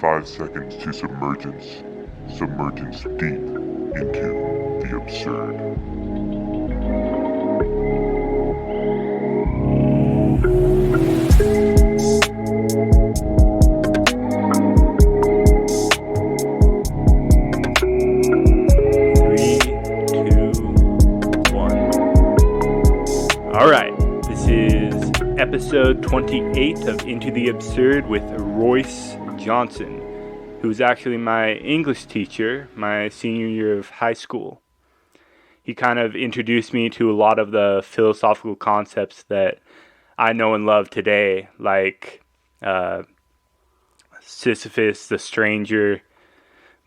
5 seconds to submergence. Submergence deep into the absurd. Episode 28 of Into the Absurd with Royce Johnson, who's actually my English teacher my senior year of high school. He kind of introduced me to a lot of the philosophical concepts that I know and love today, like Sisyphus, The Stranger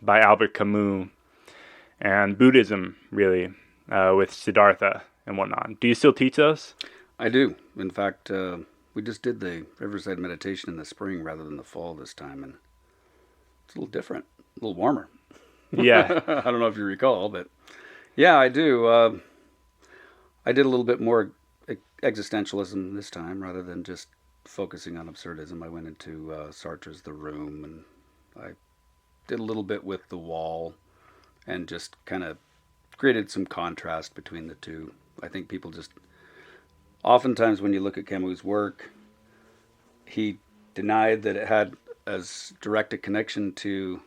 by Albert Camus, and Buddhism, really, with Siddhartha and whatnot. Do you still teach those? I do. In fact, we just did the Riverside Meditation in the spring rather than the fall this time, and it's a little different, a little warmer. Yeah. I don't know if you recall, but yeah, I do. I did a little bit more existentialism this time rather than just focusing on absurdism. I went into Sartre's The Room, and I did a little bit with The Wall, and just kind of created some contrast between the two. I think people just... Oftentimes when you look at Camus' work, he denied that it had as direct a connection to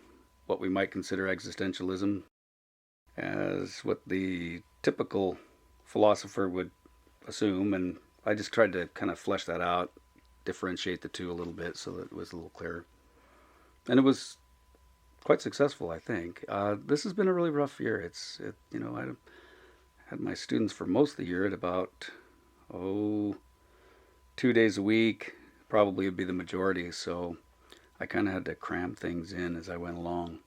what we might consider existentialism as what the typical philosopher would assume, and I just tried to kind of flesh that out, differentiate the two a little bit so that it was a little clearer. And it was quite successful, I think. This has been a really rough year. I had my students for most of the year at about... 2 days a week probably would be the majority, so I kind of had to cram things in as I went along.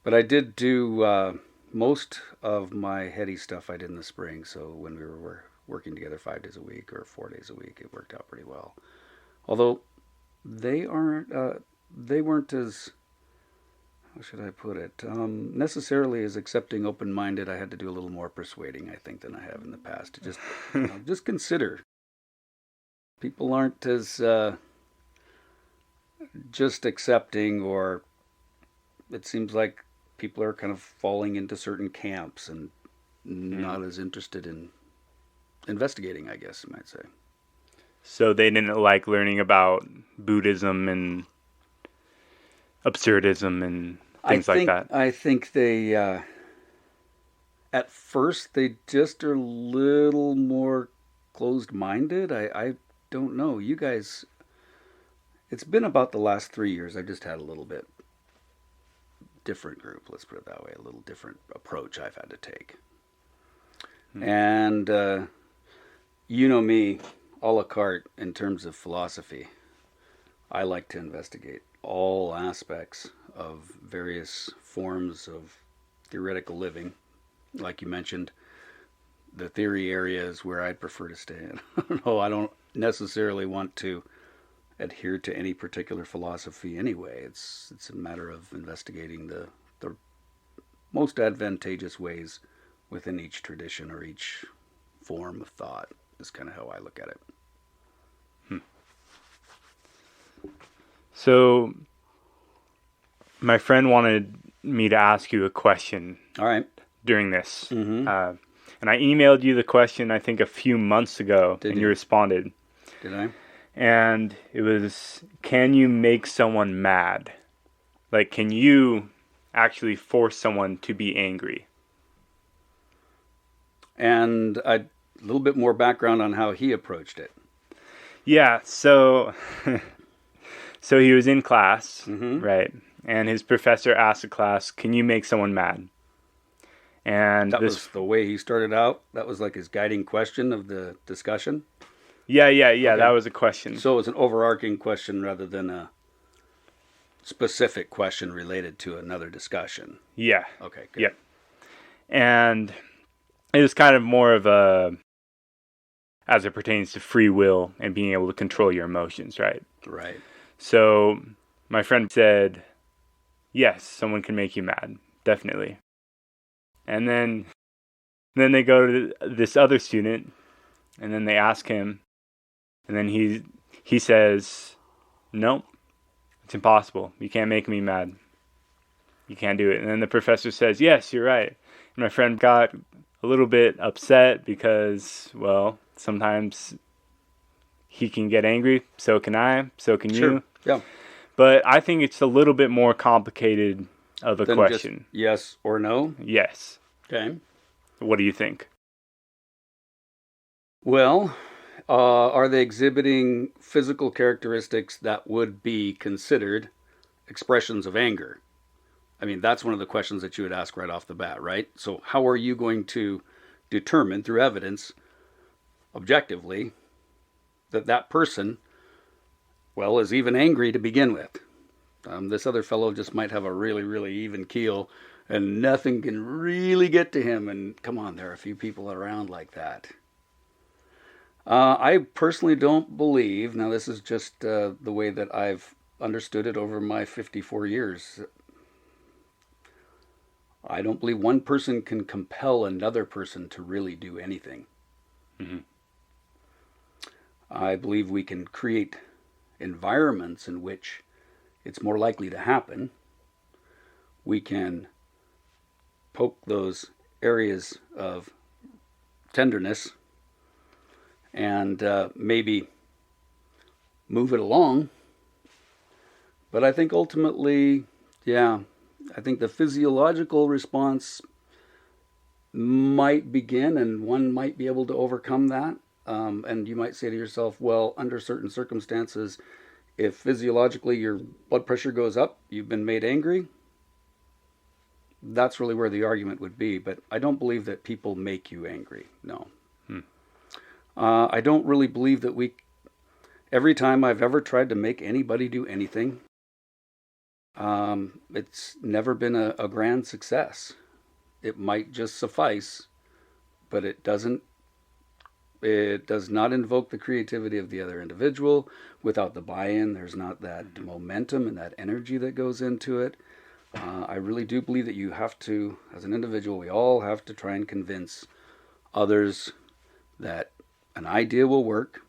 But I did do most of my heady stuff I did in the spring, so when we were working together 5 days a week or 4 days a week, it worked out pretty well. Although they weren't as, how should I put it, necessarily as accepting, open-minded. I had to do a little more persuading, I think, than I have in the past. To just, just consider. People aren't as just accepting, or it seems like people are kind of falling into certain camps and not as interested in investigating, I guess you might say. So they didn't like learning about Buddhism and absurdism and things like that. I think they, at first, they just are a little more closed-minded. I don't know. You guys, it's been about the last 3 years. I've just had a little bit different group, let's put it that way, a little different approach I've had to take. And you know me, a la carte in terms of philosophy. I like to investigate all aspects of various forms of theoretical living. Like you mentioned, the theory area is where I'd prefer to stay in. I don't necessarily want to adhere to any particular philosophy anyway. It's a matter of investigating the most advantageous ways within each tradition or each form of thought is kind of how I look at it. So my friend wanted me to ask you a question. All right. During this. Mm-hmm. And I emailed you the question, I think, a few months ago, and you responded. Did I? And it was, can you make someone mad? Like, can you actually force someone to be angry? And a little bit more background on how he approached it. Yeah, so he was in class, mm-hmm. right? And his professor asked the class, can you make someone mad? And that was the way he started out? That was like his guiding question of the discussion? Yeah, Okay. That was a question. So it was an overarching question rather than a specific question related to another discussion. Yeah. Okay, good. Yeah. And it was kind of more of a, as it pertains to free will and being able to control your emotions, right? Right. So my friend said, yes, someone can make you mad, definitely. And then they go to this other student, and then they ask him, and then he says, no, It's impossible. You can't make me mad. You can't do it. And then the professor says, yes, you're right. And my friend got a little bit upset because, well, sometimes he can get angry. So can I. So can Sure. you. Yeah. But I think it's a little bit more complicated of a Then question. Just yes or no. Yes. Okay. What do you think? Well, are they exhibiting physical characteristics that would be considered expressions of anger? I mean, that's one of the questions that you would ask right off the bat, right? So how are you going to determine through evidence, objectively, that that person, well, is even angry to begin with? This other fellow just might have a really, really even keel and nothing can really get to him. And come on, there are a few people around like that. I personally don't believe, now this is just the way that I've understood it over my 54 years, I don't believe one person can compel another person to really do anything. Mm-hmm. I believe we can create environments in which it's more likely to happen. We can poke those areas of tenderness and maybe move it along. But I think ultimately, I think the physiological response might begin and one might be able to overcome that. And you might say to yourself, well, under certain circumstances, if physiologically your blood pressure goes up, you've been made angry, that's really where the argument would be. But I don't believe that people make you angry. No. I don't really believe that every time I've ever tried to make anybody do anything, it's never been a grand success. It might just suffice, but it does not invoke the creativity of the other individual. Without the buy-in, there's not that momentum and that energy that goes into it. I really do believe that you have to, as an individual, we all have to try and convince others that an idea will work,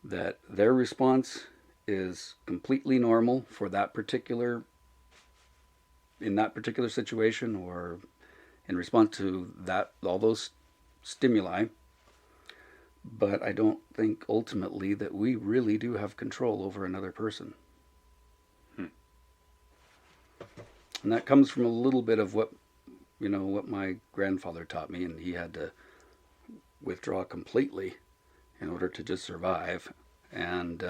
that their response is completely normal for in that particular situation, or in response to all those stimuli. But I don't think ultimately that we really do have control over another person. And that comes from a little bit of what my grandfather taught me, and he had to withdraw completely in order to just survive. And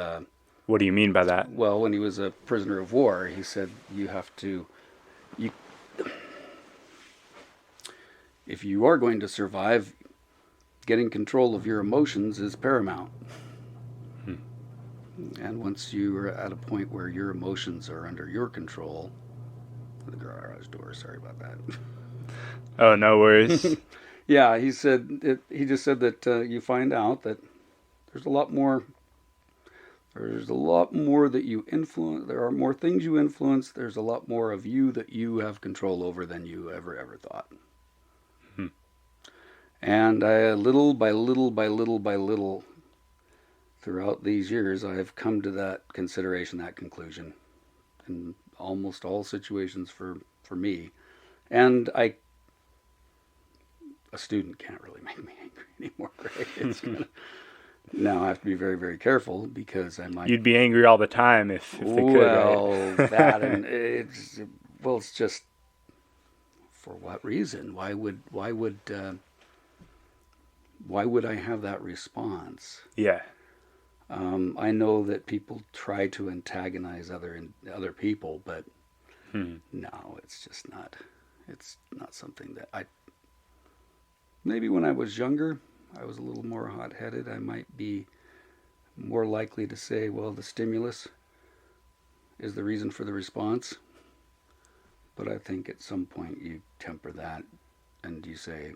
what do you mean by that? well, when he was a prisoner of war, he said if you are going to survive, getting control of your emotions is paramount. And once you are at a point where your emotions are under your control, the garage door, sorry about that. Oh, no worries. Yeah, he just said that you find out that there's a lot more that you influence. There are more things you influence. There's a lot more of you that you have control over than you ever thought. And little by little, throughout these years, I have come to that consideration, that conclusion, in almost all situations for me. And a student can't really make me angry anymore, right? It's now I have to be very, very careful because I might. You'd be angry all the time if they could. Well, right? that and it's just for what reason? Why would I have that response? Yeah. I know that people try to antagonize other people, but no, it's just not. It's not something that maybe when I was younger, I was a little more hot-headed. I might be more likely to say, well, the stimulus is the reason for the response. But I think at some point you temper that and you say,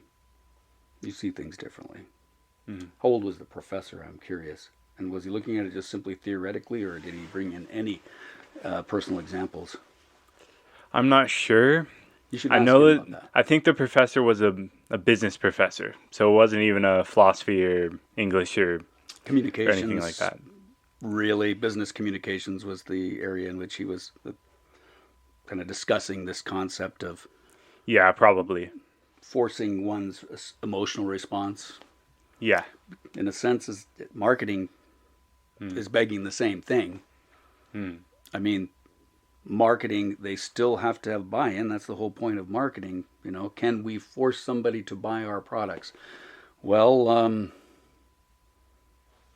you see things differently. How old was the professor? I'm curious. And was he looking at it just simply theoretically, or did he bring in any personal examples? I'm not sure. You should I ask know him about that. I think the professor was a business professor, so it wasn't even a philosophy or English or Communications. anything like that. really. Business communications was the area in which he was kind of discussing this concept of Yeah, probably. forcing one's emotional response. Yeah. In a sense, is marketing is begging the same thing. I mean, marketing, they still have to have buy-in. That's the whole point of marketing. You know, can we force somebody to buy our products? Well,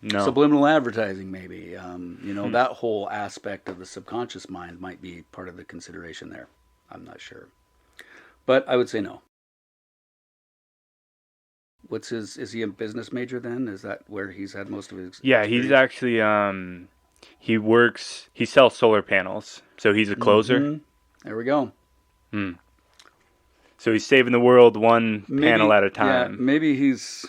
No. subliminal advertising, maybe. You know, that whole aspect of the subconscious mind might be part of the consideration there. I'm not sure. But I would say no. Is he a business major then? Is that where he's had most of his Yeah, experience? he's actually, he sells solar panels. So he's a closer. Mhm. There we go. So he's saving the world one panel at a time. Yeah, maybe he's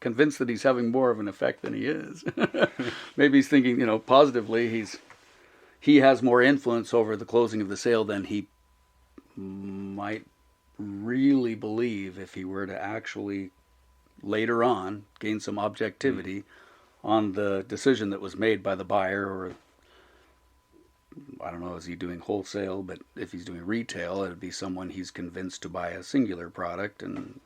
convinced that he's having more of an effect than he is. Maybe he's thinking, you know, positively. He has more influence over the closing of the sale than he might really believe if he were to actually later on gain some objectivity on the decision that was made by the buyer. Or I don't know, is he doing wholesale? But if he's doing retail, it would be someone he's convinced to buy a singular product and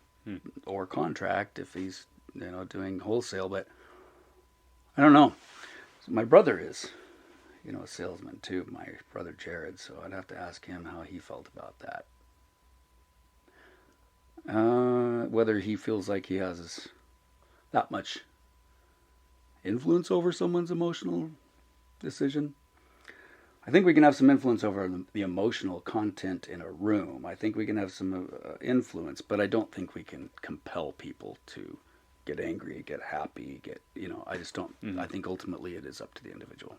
or contract if he's, you know, doing wholesale. But I don't know. My brother is, you know, a salesman too, my brother Jared, so I'd have to ask him how he felt about that. Whether he feels like he has that much influence over someone's emotional decision. I think we can have some influence over the emotional content in a room. I think we can have some influence, but I don't think we can compel people to get angry, get happy, you know, I just don't. I think ultimately it is up to the individual.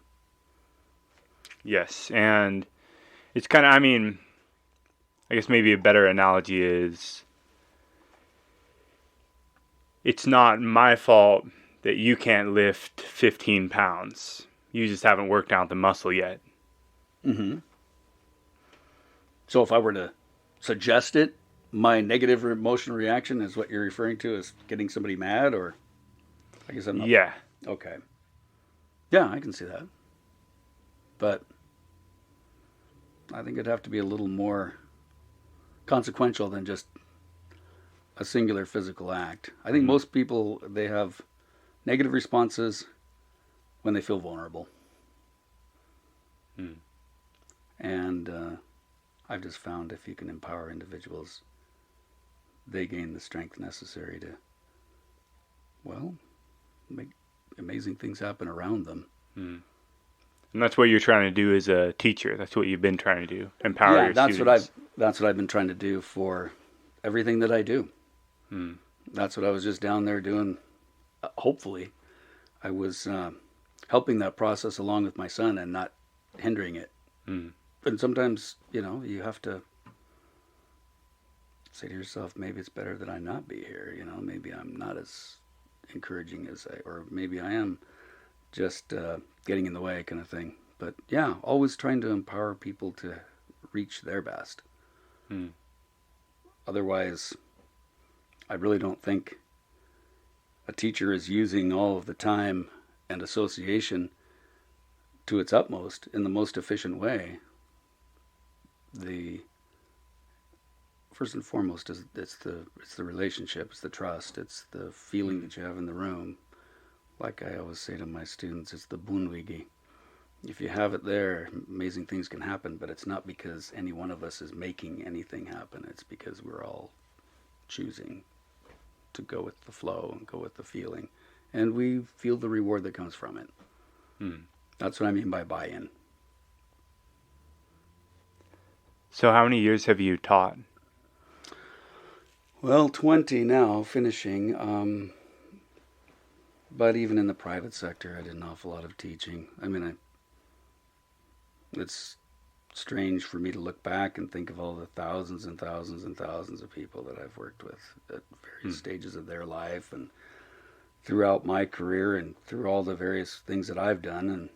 Yes, and it's kind of, I mean, I guess maybe a better analogy is it's not my fault that you can't lift 15 pounds. You just haven't worked out the muscle yet. Mm-hmm. So if I were to suggest it, my negative emotional reaction is what you're referring to as getting somebody mad, or I guess I'm not. Yeah. Okay. Yeah, I can see that. But I think it'd have to be a little more consequential than just a singular physical act. I think most people, they have negative responses when they feel vulnerable. And I've just found if you can empower individuals, they gain the strength necessary to, well, make amazing things happen around them. And that's what you're trying to do as a teacher. That's what you've been trying to do. Empower your students. That's what I've been trying to do for everything that I do. That's what I was just down there doing. Hopefully, I was helping that process along with my son and not hindering it. And sometimes, you know, you have to say to yourself, maybe it's better that I not be here. You know, maybe I'm not as encouraging or maybe I am just getting in the way, kind of thing. But yeah, always trying to empower people to reach their best. Otherwise, I really don't think a teacher is using all of the time and association to its utmost in the most efficient way. The first and foremost is it's the relationship, it's the trust, it's the feeling that you have in the room. Like I always say to my students, it's the bunwigi. If you have it there, amazing things can happen, but it's not because any one of us is making anything happen. It's because we're all choosing to go with the flow and go with the feeling. And we feel the reward that comes from it. That's what I mean by buy-in. So how many years have you taught? Well, 20 now, finishing. But even in the private sector, I did an awful lot of teaching. I mean, it's strange for me to look back and think of all the thousands and thousands and thousands of people that I've worked with at various stages of their life and throughout my career and through all the various things that I've done. And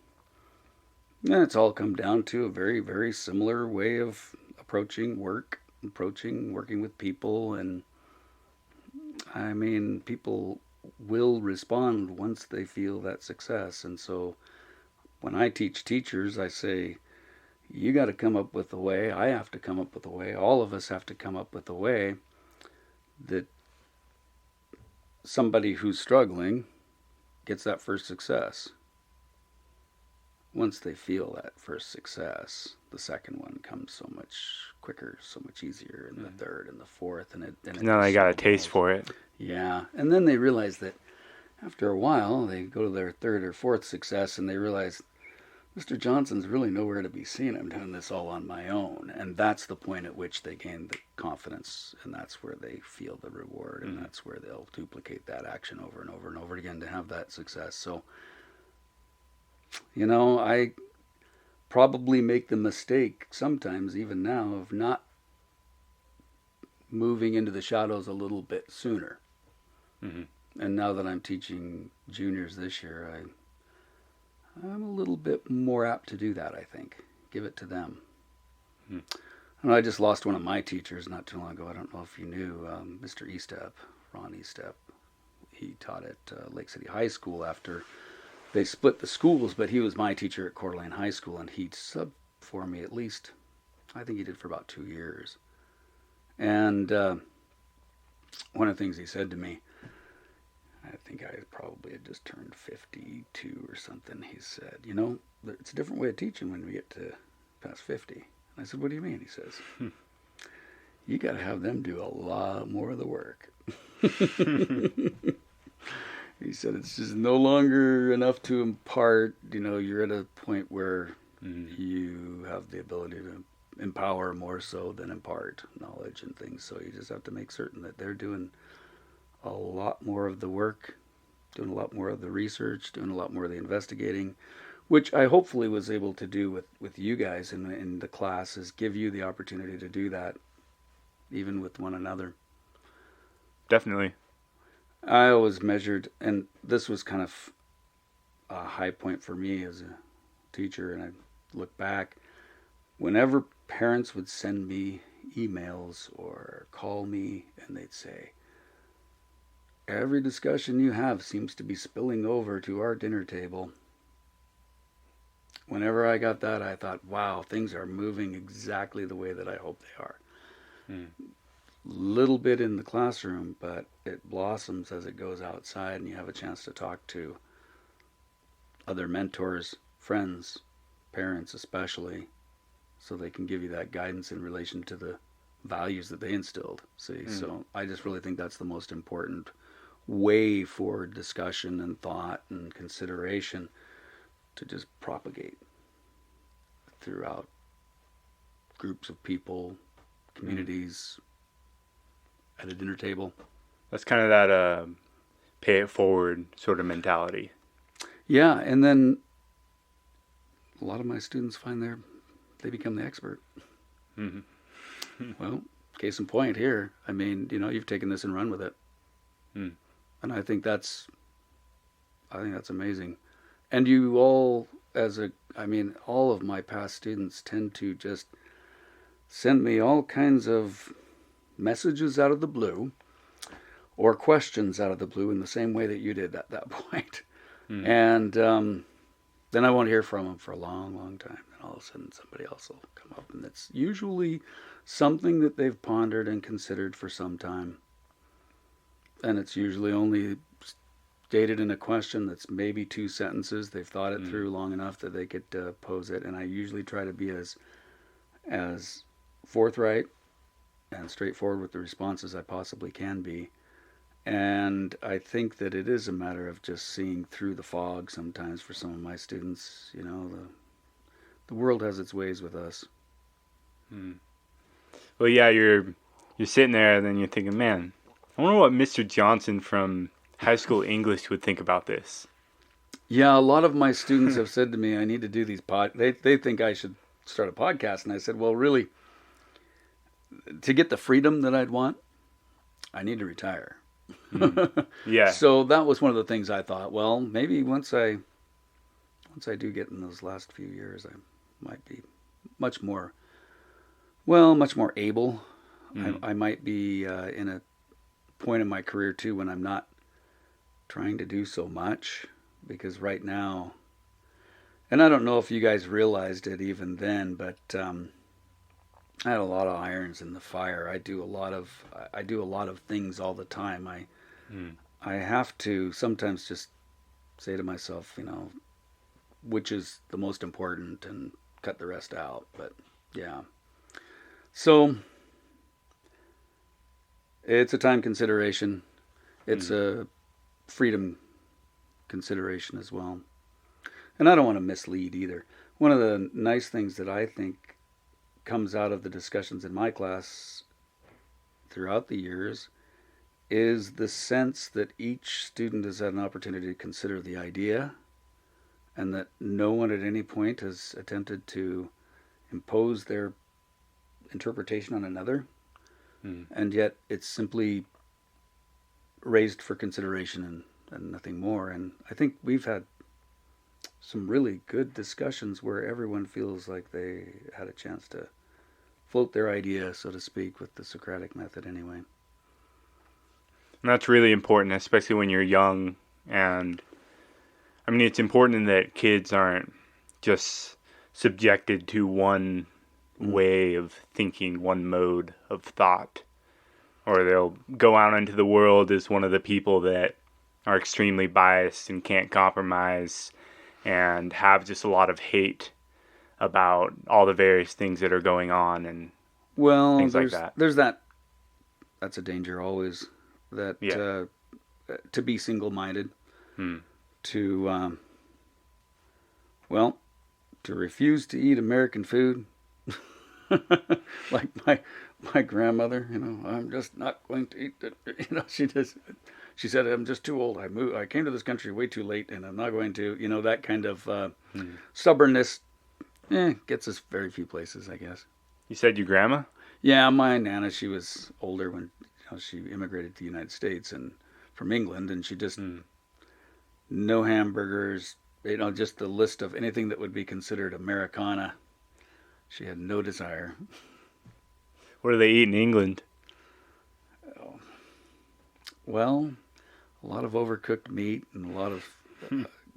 it's all come down to a very, very similar way of approaching working with people. And I mean, people will respond once they feel that success. And so when I teach teachers, I say, you got to come up with a way, I have to come up with a way, all of us have to come up with a way that somebody who's struggling gets that first success. Once they feel that first success, the second one comes so much quicker, so much easier, and the third and the fourth, and it Now they got a taste for it. Yeah, and then they realize that after a while, they go to their third or fourth success, and they realize Mr. Johnson's really nowhere to be seen. I'm doing this all on my own, and that's the point at which they gain the confidence, and that's where they feel the reward, and that's where they'll duplicate that action over and over and over again to have that success. So, I probably make the mistake sometimes, even now, of not moving into the shadows a little bit sooner. Mm-hmm. And now that I'm teaching juniors this year, I'm a little bit more apt to do that, I think. Give it to them. And I just lost one of my teachers not too long ago. I don't know if you knew, Mr. Estep, Ron Estep. He taught at Lake City High School after they split the schools, but he was my teacher at Coeur d'Alene High School, and he subbed for me at least, I think he did for about 2 years. And one of the things he said to me, I think I probably had just turned 52 or something. He said, it's a different way of teaching when we get to past 50. And I said, what do you mean? He says, you got to have them do a lot more of the work. He said, it's just no longer enough to impart. You're at a point where you have the ability to empower more so than impart knowledge and things. So you just have to make certain that they're doing a lot more of the work, doing a lot more of the research, doing a lot more of the investigating, which I hopefully was able to do with you guys in the classes, give you the opportunity to do that, even with one another. Definitely. I always measured, and this was kind of a high point for me as a teacher, and I look back, whenever parents would send me emails or call me, and they'd say, every discussion you have seems to be spilling over to our dinner table. Whenever I got that, I thought, wow, things are moving exactly the way that I hope they are. Little bit in the classroom, but it blossoms as it goes outside, and you have a chance to talk to other mentors, friends, parents especially, so they can give you that guidance in relation to the values that they instilled. So I just really think that's the most important way for discussion and thought and consideration, to just propagate throughout groups of people, communities, at a dinner table. That's kind of that pay it forward sort of mentality. Yeah, and then a lot of my students find they become the expert. Well, case in point here, you've taken this and run with it. And I think that's amazing. And you all, all of my past students tend to just send me all kinds of messages out of the blue, or questions out of the blue in the same way that you did at that point. And then I won't hear from them for a long, long time. And all of a sudden somebody else will come up, and it's usually something that they've pondered and considered for some time. And it's usually only stated in a question that's maybe 2 sentences. They've thought it through long enough that they could pose it. And I usually try to be as forthright and straightforward with the responses I possibly can be. And I think that it is a matter of just seeing through the fog sometimes for some of my students. The world has its ways with us. Well, yeah, you're sitting there, and then you're thinking, man, I wonder what Mr. Johnson from high school English would think about this. Yeah, a lot of my students have said to me, I need to do these they think I should start a podcast. And I said, well, really, to get the freedom that I'd want, I need to retire. Yeah. So that was one of the things I thought, well, maybe once I do get in those last few years, I might be much more able. I might be in a point in my career too when I'm not trying to do so much, because right now, and I don't know if you guys realized it even then, but I had a lot of irons in the fire. I do a lot of things all the time. I have to sometimes just say to myself, which is the most important, and cut the rest out. But yeah, so it's a time consideration. It's a freedom consideration as well. And I don't want to mislead either. One of the nice things that I think comes out of the discussions in my class throughout the years is the sense that each student has had an opportunity to consider the idea, and that no one at any point has attempted to impose their interpretation on another. And yet it's simply raised for consideration and nothing more. And I think we've had some really good discussions where everyone feels like they had a chance to float their idea, so to speak, with the Socratic method anyway. And that's really important, especially when you're young. And I mean, it's important that kids aren't just subjected to one way of thinking, one mode of thought, or they'll go out into the world as one of the people that are extremely biased and can't compromise and have just a lot of hate about all the various things that are going on and things like that. There's that's a danger always, that to be single-minded, to refuse to eat American food, like my grandmother, I'm just not going to eat it. She said, I'm just too old. I came to this country way too late, and I'm not going to, that kind of stubbornness gets us very few places, I guess. You said your grandma? Yeah, my Nana, she was older when she immigrated to the United States and from England, and she just, no hamburgers, just the list of anything that would be considered Americana. She had no desire. What do they eat in England? Well, a lot of overcooked meat and a lot of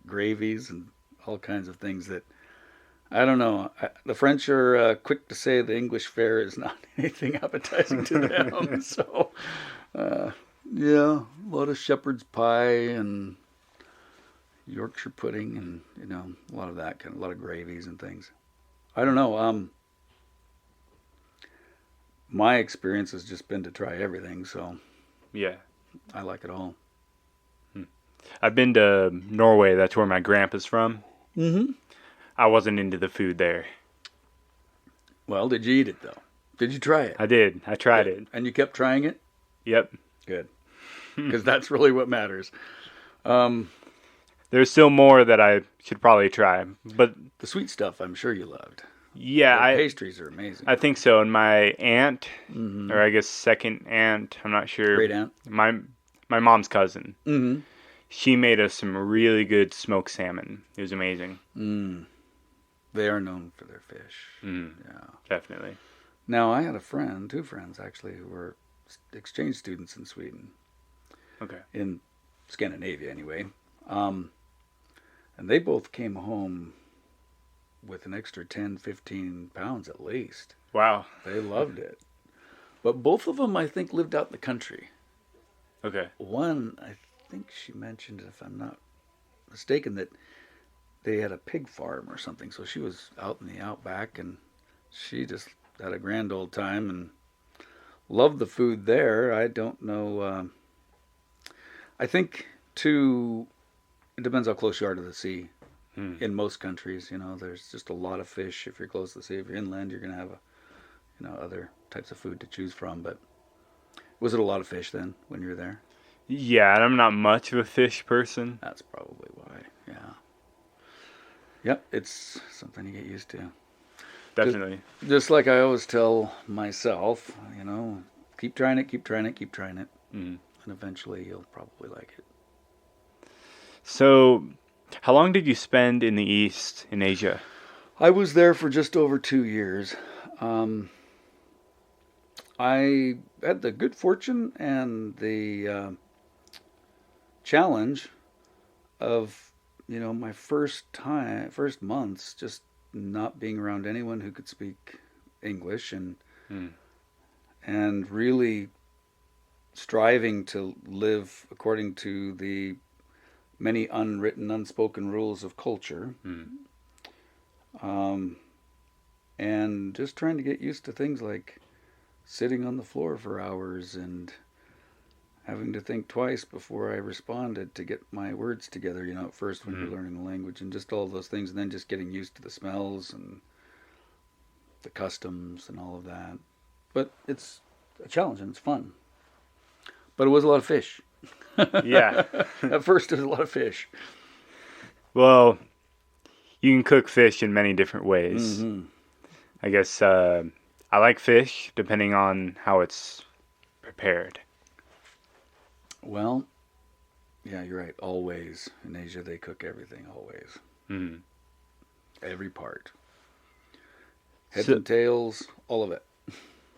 gravies and all kinds of things that, I don't know. The French are quick to say the English fare is not anything appetizing to them. So, a lot of shepherd's pie and Yorkshire pudding and, a lot of that a lot of gravies and things. I don't know. My experience has just been to try everything, so yeah, I like it all. I've been to Norway. That's where my grandpa's from. Mm-hmm. I wasn't into the food there. Well, did you eat it, though? Did you try it? I did. I tried it. And you kept trying it? Yep. Good. Because that's really what matters. There's still more that I should probably try, but the sweet stuff I'm sure you loved. Yeah, the pastries are amazing. I think so. And my aunt, or I guess second aunt, I'm not sure. Great aunt. My mom's cousin. Mm-hmm. She made us some really good smoked salmon. It was amazing. They are known for their fish. Yeah, definitely. Now, I had two friends actually, who were exchange students in Sweden. Okay. In Scandinavia, anyway. And they both came home with an extra 10, 15 pounds at least. Wow. They loved it. But both of them, I think, lived out in the country. Okay. One, I think she mentioned, if I'm not mistaken, that they had a pig farm or something. So she was out in the outback, and she just had a grand old time and loved the food there. I don't know. I think, too, it depends how close you are to the sea. In most countries, there's just a lot of fish. If you're close to the sea, if you're inland, you're going to have other types of food to choose from. But was it a lot of fish then when you were there? Yeah, and I'm not much of a fish person. That's probably why. Yeah. Yep, it's something you get used to. Definitely. Just like I always tell myself, keep trying it, keep trying it, keep trying it, and eventually you'll probably like it. So, how long did you spend in the East, in Asia? I was there for just over 2 years. I had the good fortune and the challenge of, my first months just not being around anyone who could speak English and really striving to live according to the many unwritten, unspoken rules of culture. And just trying to get used to things like sitting on the floor for hours and having to think twice before I responded to get my words together, at first when you're learning the language, and just all those things, and then just getting used to the smells and the customs and all of that. But it's a challenge and it's fun. But it was a lot of fish. Yeah. At first it was a lot of fish. Well, you can cook fish in many different ways. I guess I like fish depending on how it's prepared. Well, yeah, you're right. Always. In Asia, they cook everything always. Every part. Heads and tails, all of it.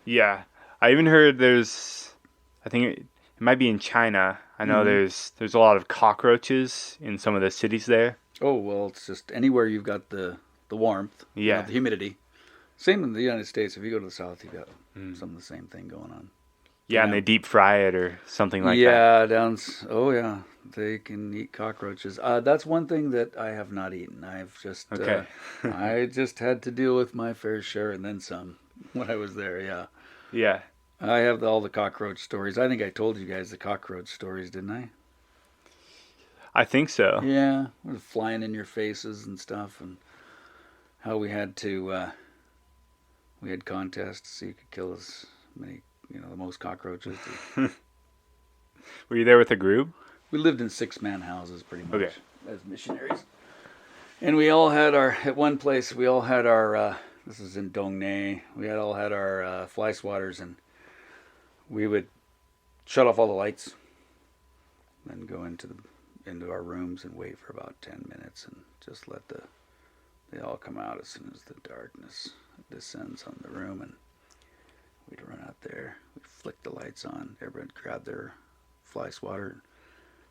Yeah. I even heard I think it might be in China. I know there's a lot of cockroaches in some of the cities there. Oh, well, it's just anywhere you've got the warmth, the humidity. Same in the United States. If you go to the South, you've got some of the same thing going on. Yeah, and they deep fry it or something like that. Yeah, they can eat cockroaches. That's one thing that I have not eaten. I've just, I just had to deal with my fair share and then some when I was there, yeah. Yeah. I have all the cockroach stories. I think I told you guys the cockroach stories, didn't I? I think so. Yeah, it was flying in your faces and stuff, and how we had contests so you could kill as many, the most cockroaches. Were you there with a group? We lived in 6-man houses pretty much as missionaries. And we all had at one place, this is in Dongnay, we all had our fly swatters, and we would shut off all the lights, then go into our rooms and wait for about 10 minutes and just let they all come out as soon as the darkness descends on the room, and we'd run out there, we'd flick the lights on, everyone would grab their fly swatter, and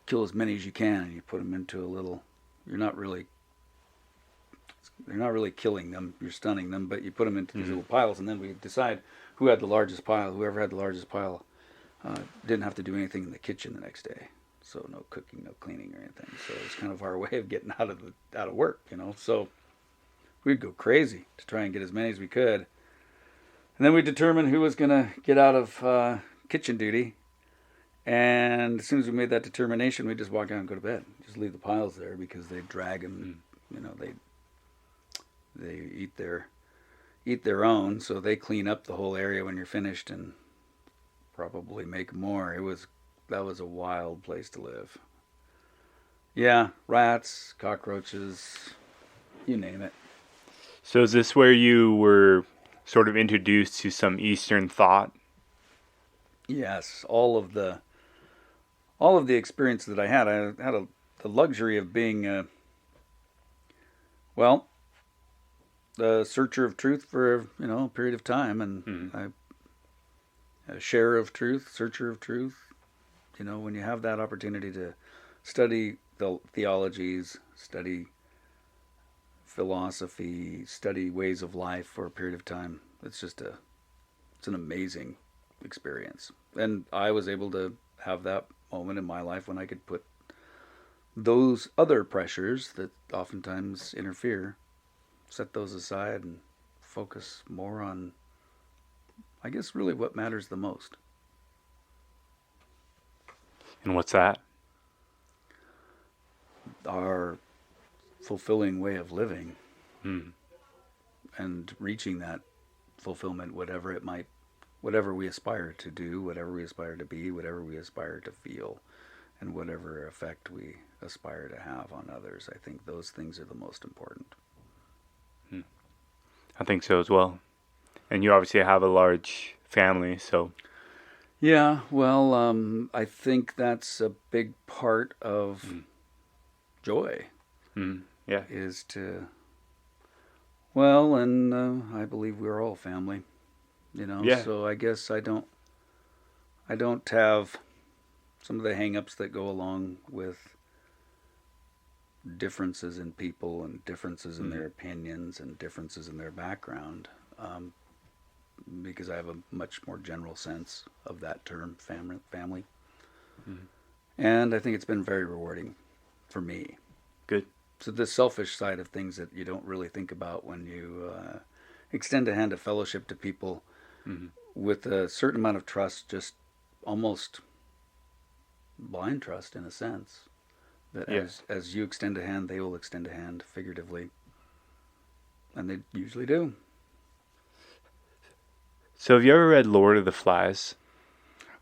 kill as many as you can, and you put them into a little, you're not really killing them, you're stunning them, but you put them into these little piles, and then we decide who had the largest pile. Whoever had the largest pile didn't have to do anything in the kitchen the next day. So no cooking, no cleaning or anything. So it was kind of our way of getting out of work, So we'd go crazy to try and get as many as we could. And then we determined who was going to get out of kitchen duty. And as soon as we made that determination, we'd just walk out and go to bed. Just leave the piles there because they'd drag them, they eat their own, so they clean up the whole area when you're finished and probably make more. That was a wild place to live. Yeah, rats, cockroaches, you name it. So is this where you were sort of introduced to some Eastern thought? Yes, all of the experience that I had the luxury of being the searcher of truth for a period of time, and a sharer of truth, searcher of truth. When you have that opportunity to study the theologies, study philosophy, study ways of life for a period of time, it's an amazing experience. And I was able to have that moment in my life when I could put those other pressures that oftentimes interfere, set those aside and focus more on, I guess, really what matters the most. And what's that? Our fulfilling way of living and reaching that fulfillment, whatever we aspire to do, whatever we aspire to be, whatever we aspire to feel, and whatever effect we aspire to have on others. I think those things are the most important. I think so as well. And you obviously have a large family, so... Yeah, well, I think that's a big part of joy. Yeah. Is to... Well, and I believe we're all family, Yeah. So I guess I don't have some of the hang-ups that go along with differences in people and differences in their opinions and differences in their background, because I have a much more general sense of that term, family. And I think it's been very rewarding for me. Good. So the selfish side of things that you don't really think about when you extend a hand of fellowship to people with a certain amount of trust, just almost blind trust in a sense. That as you extend a hand, they will extend a hand, figuratively. And they usually do. So have you ever read Lord of the Flies?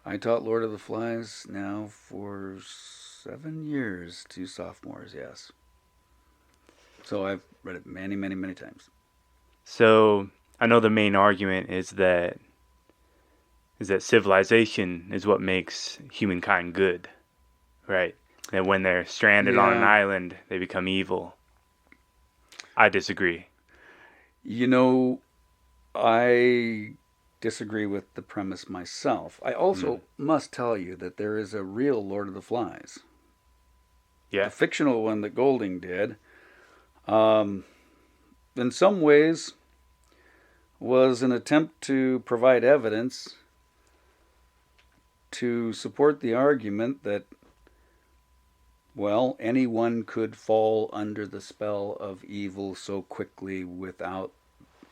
I taught Lord of the Flies now for 7 years to sophomores, yes. So I've read it many, many, many times. So I know the main argument is that civilization is what makes humankind good, right? That when they're stranded on an island, they become evil. I disagree. You know, I disagree with the premise myself. I also must tell you that there is a real Lord of the Flies. Yeah. The fictional one that Golding did, in some ways, was an attempt to provide evidence to support the argument that, well, anyone could fall under the spell of evil so quickly without,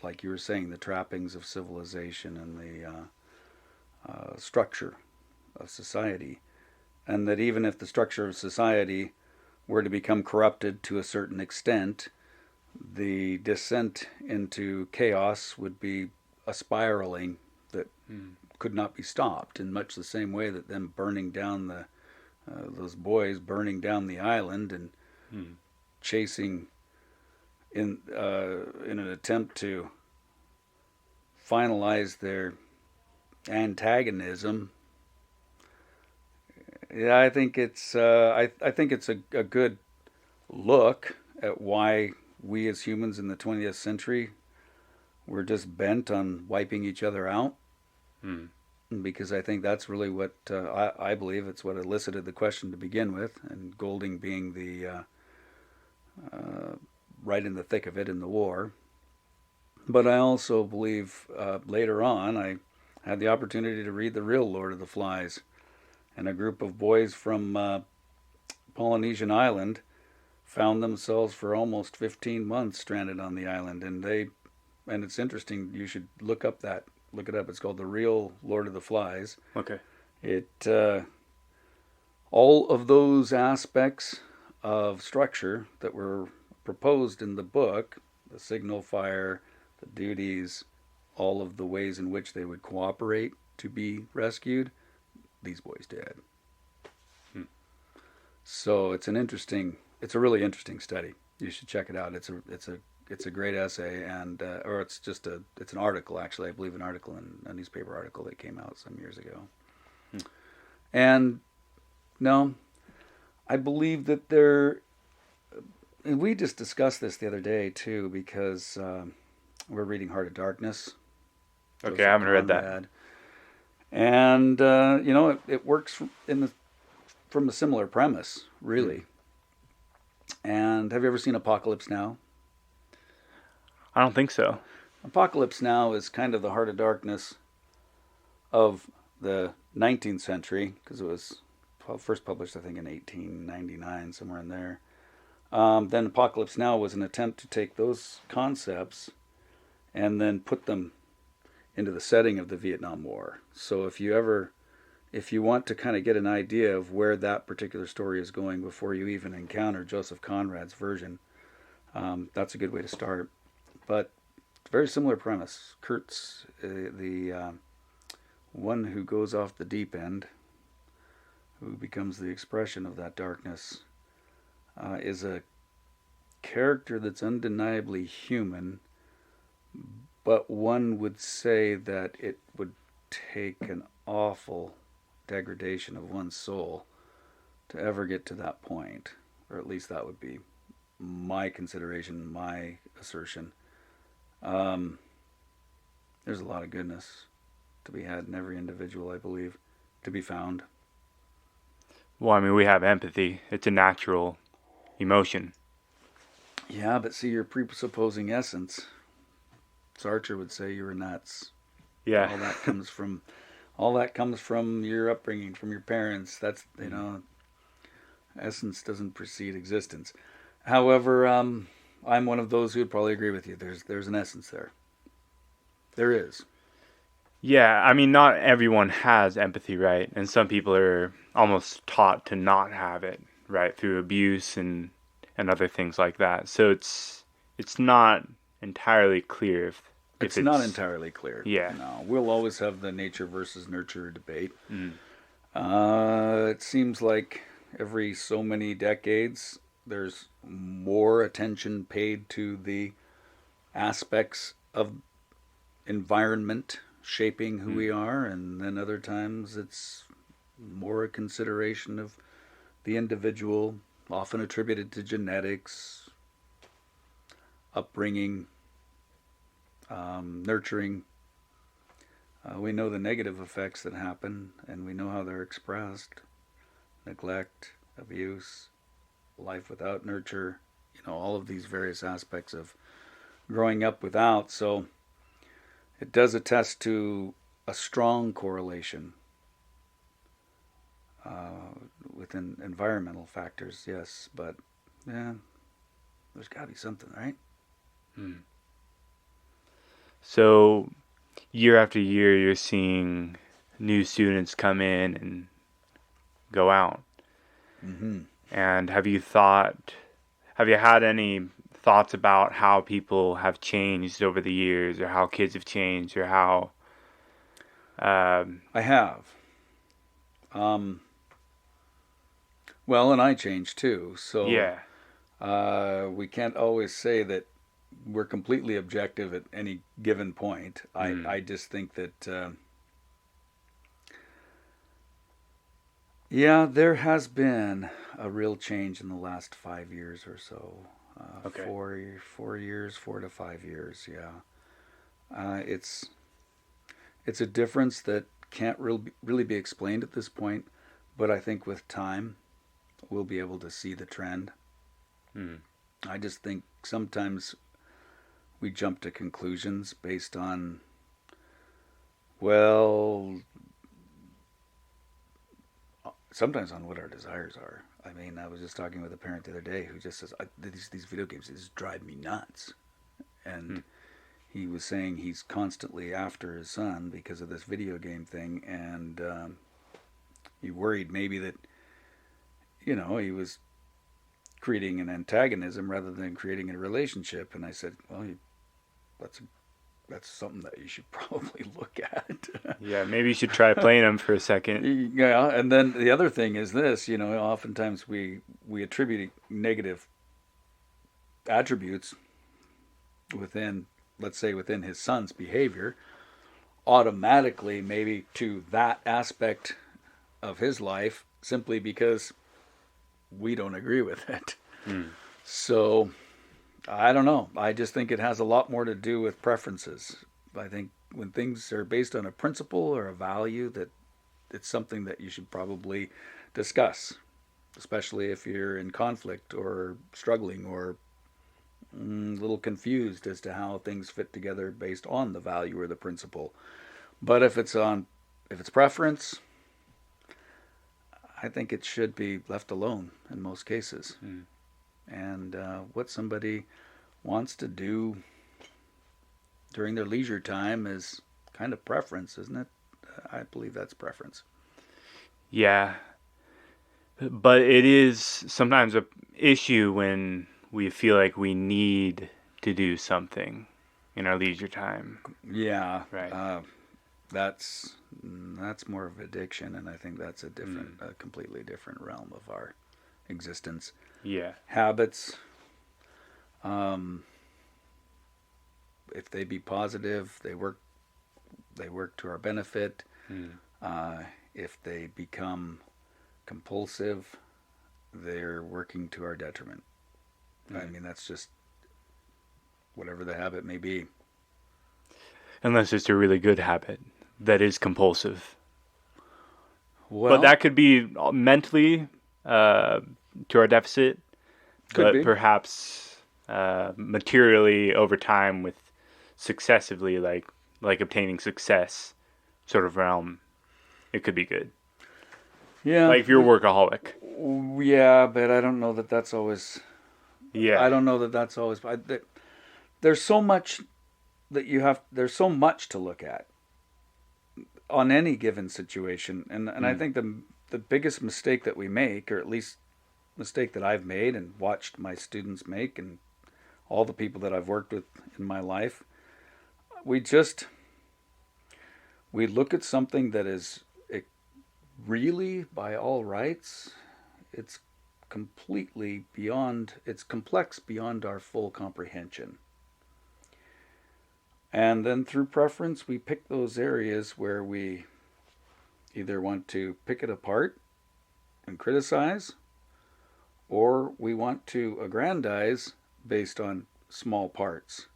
like you were saying, the trappings of civilization and the structure of society. And that even if the structure of society were to become corrupted to a certain extent, the descent into chaos would be a spiraling that could not be stopped, in much the same way that them burning down those boys burning down the island and chasing in an attempt to finalize their antagonism. Yeah, I think it's I think it's a good look at why we as humans in the 20th century were just bent on wiping each other out. Because I think that's really what I believe it's what elicited the question to begin with, and Golding being the right in the thick of it in the war. But I also believe later on I had the opportunity to read the real Lord of the Flies, and a group of boys from Polynesian island found themselves for almost 15 months stranded on the island, and it's interesting. You should look it up. It's called The Real Lord of the Flies. Okay. It all of those aspects of structure that were proposed in the book, the signal fire, the duties, all of the ways in which they would cooperate to be rescued, these boys did. So it's a really interesting study. You should check it out. It's a great essay, and or it's an article, actually. I believe an article in a newspaper article that came out some years ago. And no, I believe that and we just discussed this the other day too, because we're reading Heart of Darkness. Okay, I haven't read that. And it works from a similar premise, really. And have you ever seen Apocalypse Now? I don't think so. Apocalypse Now is kind of the Heart of Darkness of the 19th century, because it was first published, I think, in 1899, somewhere in there. Then Apocalypse Now was an attempt to take those concepts and then put them into the setting of the Vietnam War. So if you want to kind of get an idea of where that particular story is going before you even encounter Joseph Conrad's version, that's a good way to start. But very similar premise. Kurt's the one who goes off the deep end, who becomes the expression of that darkness, is a character that's undeniably human, but one would say that it would take an awful degradation of one's soul to ever get to that point, or at least that would be my consideration, my assertion. There's a lot of goodness to be had in every individual, I believe, to be found. Well, I mean, we have empathy. It's a natural emotion. Yeah, but see, you're presupposing essence. Sartre would say you're nuts. Yeah. All that comes from your upbringing, from your parents. That's, essence doesn't precede existence. However, I'm one of those who would probably agree with you. There's an essence there. There is. Yeah, I mean, not everyone has empathy, right? And some people are almost taught to not have it, right, through abuse and other things like that. So it's not entirely clear if It's not entirely clear. Yeah. No, we'll always have the nature versus nurture debate. Mm. It seems like every so many decades, there's more attention paid to the aspects of environment shaping who we are, and then other times it's more a consideration of the individual, often attributed to genetics, upbringing, nurturing. We know the negative effects that happen, and we know how they're expressed: neglect, abuse, life without nurture, all of these various aspects of growing up without. So it does attest to a strong correlation within environmental factors, yes, but yeah, there's got to be something, right? So year after year, you're seeing new students come in and go out. Mm-hmm. And have you had any thoughts about how people have changed over the years, or how kids have changed, or how... I have. Well, and I changed too, so yeah. we can't always say that we're completely objective at any given point. I just think that, there has been a real change in the last 5 years or so. Okay. 4 years, 4 to 5 years, yeah. It's a difference that can't really be explained at this point, but I think with time we'll be able to see the trend. I just think sometimes we jump to conclusions based on, sometimes on what our desires are. I mean, I was just talking with a parent the other day who just says, these video games just drive me nuts. And he was saying he's constantly after his son because of this video game thing, and he worried maybe that, he was creating an antagonism rather than creating a relationship. And I said, well, that's something that you should probably look at. Yeah, maybe you should try playing them for a second. Yeah, and then the other thing is this, oftentimes we attribute negative attributes within, let's say, within his son's behavior, automatically maybe to that aspect of his life, simply because we don't agree with it. So I don't know. I just think it has a lot more to do with preferences. I think when things are based on a principle or a value, that it's something that you should probably discuss, especially if you're in conflict or struggling or a little confused as to how things fit together based on the value or the principle. But if it's preference, I think it should be left alone in most cases. And what somebody wants to do during their leisure time is kind of preference, isn't it? I believe that's preference. Yeah. But it is sometimes an issue when we feel like we need to do something in our leisure time. Yeah. Right. That's more of addiction, and I think that's a completely different realm of our existence. Yeah. Habits, if they be positive, they work to our benefit. If they become compulsive, they're working to our detriment. I mean, that's just whatever the habit may be. Unless it's a really good habit that is compulsive. But that could be mentally to our deficit, but perhaps materially over time with successively, like obtaining success sort of realm, it could be good. Yeah. Like if you're a workaholic. Yeah, but I don't know that that's always... Yeah. I don't know that that's always... There's so much that you have... There's so much to look at on any given situation. And I think the biggest mistake that we make, or at least mistake that I've made and watched my students make and all the people that I've worked with in my life, we look at something that is really, by all rights, it's completely beyond, it's complex beyond our full comprehension. And then through preference, we pick those areas where we either want to pick it apart and criticize, or we want to aggrandize based on small parts.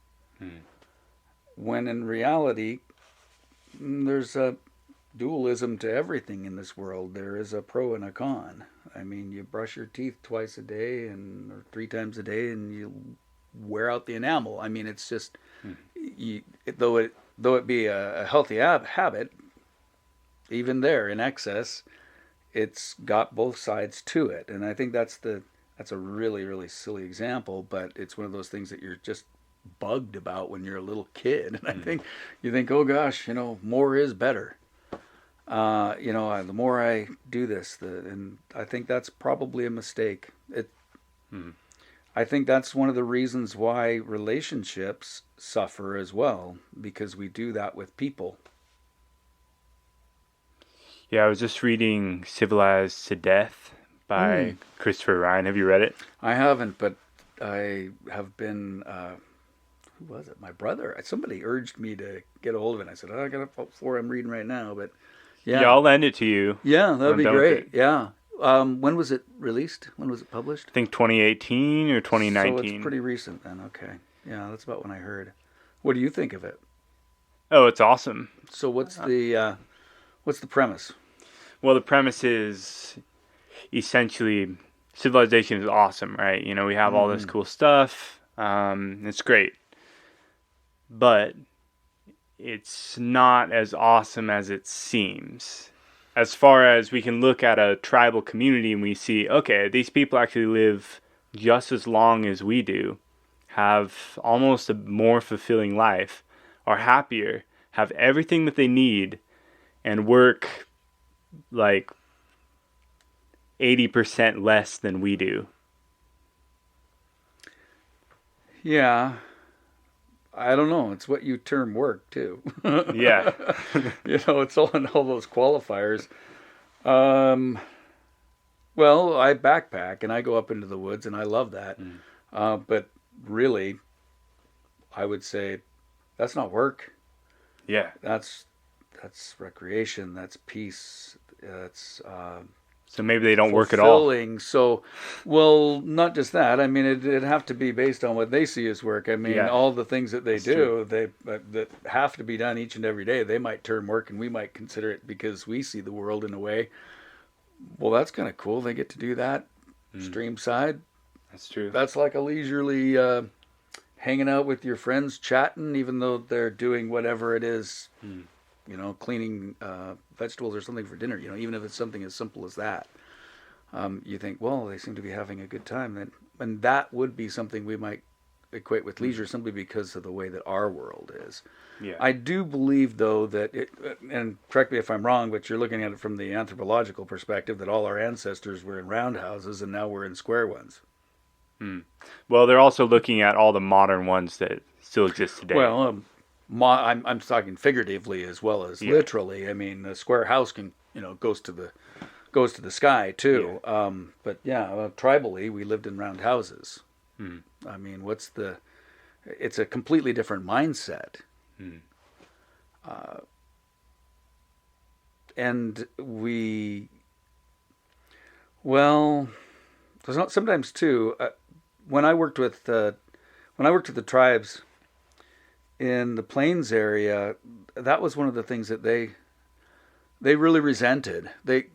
When in reality, there's a dualism to everything in this world. There is a pro and a con. I mean, you brush your teeth twice a day or 3 times a day, and you wear out the enamel. I mean, it's just, though it be a healthy habit, even there in excess, it's got both sides to it. And I think that's a really, really silly example, but it's one of those things that you're just bugged about when you're a little kid. And I think you think, oh gosh, more is better. The more I do this, and I think that's probably a mistake. I think that's one of the reasons why relationships suffer as well, because we do that with people. Yeah, I was just reading Civilized to Death by Christopher Ryan. Have you read it? I haven't, but I have been... who was it? My brother. Somebody urged me to get a hold of it. And I said, I got a 4 I'm reading right now, but... Yeah, I'll lend it to you. Yeah, that'd be great. Yeah. When was it released? When was it published? I think 2018 or 2019. So it's pretty recent then. Okay. Yeah, that's about when I heard. What do you think of it? Oh, it's awesome. So what's the premise? Well, the premise is essentially civilization is awesome, right? We have all this cool stuff. It's great. But it's not as awesome as it seems. As far as we can look at a tribal community and we see, okay, these people actually live just as long as we do, have almost a more fulfilling life, are happier, have everything that they need, and work like 80% less than we do. Yeah. I don't know. It's what you term work, too. Yeah. It's all in all those qualifiers. Well, I backpack and I go up into the woods and I love that. But really, I would say that's not work. Yeah. That's recreation. That's peace. That's... So maybe they don't work at all. Fulfilling. So, well, not just that. I mean, it'd have to be based on what they see as work. I mean, all the things that they do, that have to be done each and every day, they might term work, and we might consider it because we see the world in a way. Well, that's kind of cool. They get to do that. Stream side. That's true. That's like a leisurely hanging out with your friends, chatting, even though they're doing whatever it is. Cleaning vegetables or something for dinner, even if it's something as simple as that. You think, well, they seem to be having a good time. Then, and that would be something we might equate with leisure simply because of the way that our world is. Yeah. I do believe, though, that and correct me if I'm wrong, but you're looking at it from the anthropological perspective, that all our ancestors were in roundhouses and now we're in square ones. Well, they're also looking at all the modern ones that still exist today. Well, I'm talking figuratively as well as literally. I mean, a square house can goes to the sky too. Yeah. But tribally we lived in round houses. I mean, it's a completely different mindset. And sometimes too. When I worked with the tribes in the plains area, that was one of the things that they really resented. They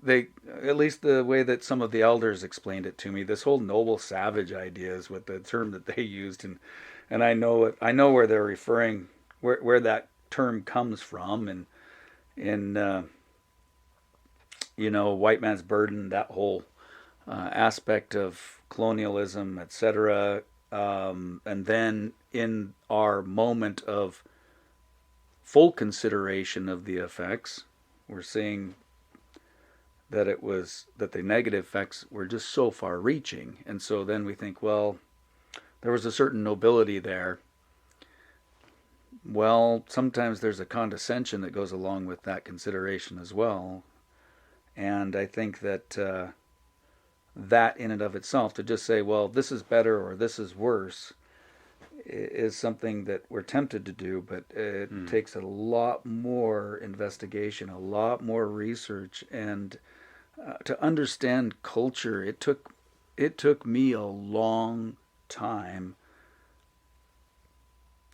at least the way that some of the elders explained it to me. This whole noble savage idea is what the term that they used, and I know it. I know where they're referring, where that term comes from, and in White Man's Burden, that whole aspect of colonialism, etc. And then in our moment of full consideration of the effects, we're seeing that the negative effects were just so far-reaching, and so then we think, well, there was a certain nobility there. Well, sometimes there's a condescension that goes along with that consideration as well, and I think that that in and of itself, to just say, well, this is better or this is worse, is something that we're tempted to do, but it takes a lot more investigation, a lot more research, and to understand culture, it took me a long time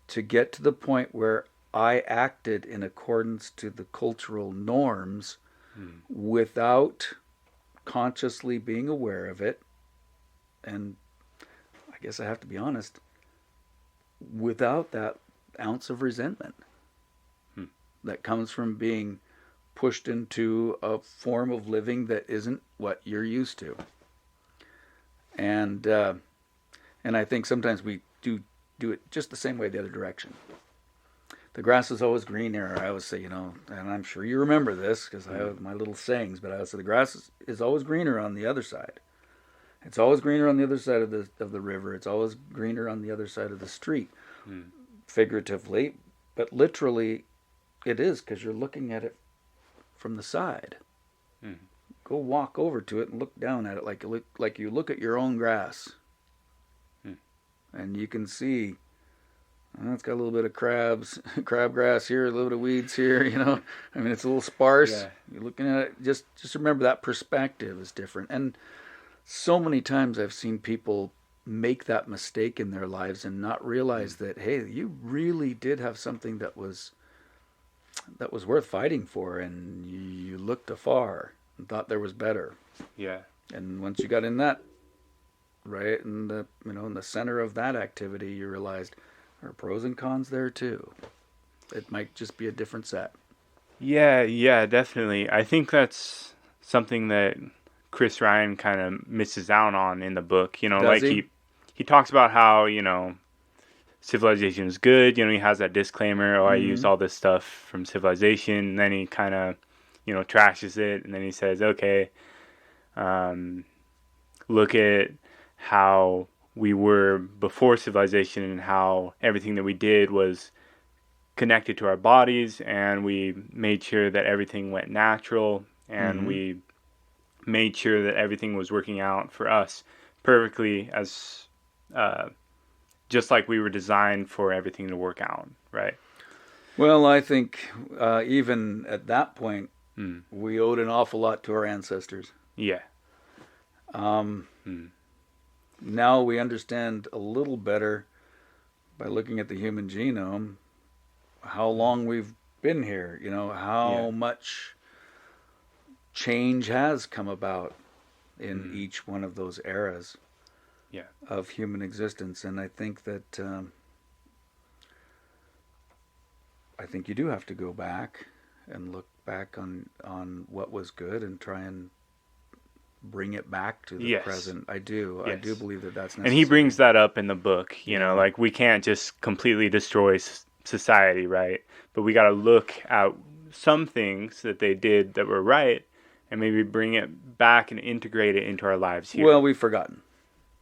to get to the point where I acted in accordance to the cultural norms without consciously being aware of it, and I guess I have to be honest, without that ounce of resentment that comes from being pushed into a form of living that isn't what you're used to. And I think sometimes we do it just the same way the other direction. The grass is always greener. I always say, and I'm sure you remember this because I have my little sayings, but I always say the grass is always greener on the other side. It's always greener on the other side of the river. It's always greener on the other side of the street, figuratively, but literally, it is because you're looking at it from the side. Go walk over to it and look down at it like you look at your own grass, and you can see. It's got a little bit of crabgrass here, a little bit of weeds here. I mean, it's a little sparse. Yeah. You're looking at it. Just remember that perspective is different. And so many times I've seen people make that mistake in their lives and not realize that, hey, you really did have something that was worth fighting for, and you looked afar and thought there was better. Yeah. And once you got in that, right, in the center of that activity, you realized there are pros and cons there too. It might just be a different set. Yeah, definitely. I think that's something that Chris Ryan kind of misses out on in the book. Does he talks about how, civilization is good. He has that disclaimer, I used all this stuff from civilization, and then he kind of, trashes it, and then he says, okay, look at how we were before civilization and how everything that we did was connected to our bodies, and we made sure that everything went natural, and we made sure that everything was working out for us perfectly, as just like we were designed for everything to work out, right? Well, I think even at that point, we owed an awful lot to our ancestors. Yeah. Now we understand a little better by looking at the human genome how long we've been here, how much change has come about in each one of those eras of human existence. And I think that you do have to go back and look back on what was good and try and bring it back to the present. I do. Yes. I do believe that that's necessary. And he brings that up in the book, like we can't just completely destroy society, right? But we got to look at some things that they did that were right and maybe bring it back and integrate it into our lives here. Well, we've forgotten.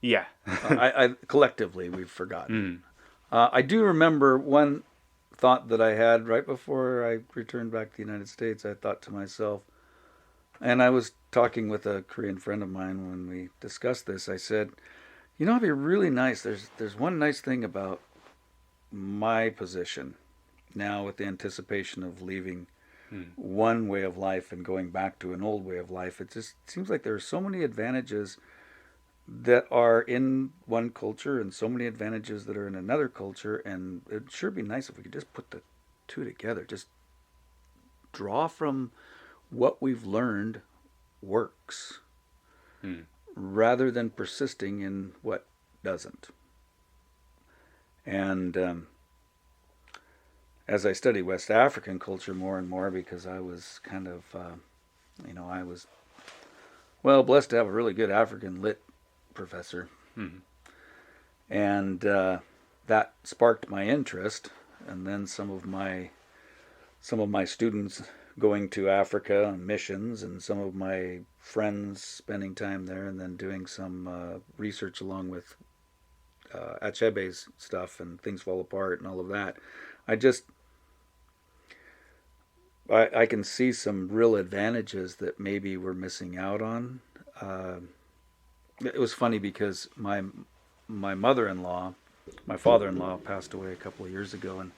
Yeah. I collectively, we've forgotten. I do remember one thought that I had right before I returned back to the United States. I thought to myself, and I was talking with a Korean friend of mine when we discussed this, I said, it'd be really nice. There's one nice thing about my position now with the anticipation of leaving one way of life and going back to an old way of life. It just seems like there are so many advantages that are in one culture and so many advantages that are in another culture, and it'd sure be nice if we could just put the two together, just draw from what we've learned works, rather than persisting in what doesn't. And as I study West African culture more and more, because I was kind of, I was, well, blessed to have a really good African lit professor. And that sparked my interest. And then some of my students going to Africa on missions, and some of my friends spending time there, and then doing some research along with Achebe's stuff and Things Fall Apart and all of that. I can see some real advantages that maybe we're missing out on. It was funny because my mother-in-law, my father-in-law passed away a couple of years ago, and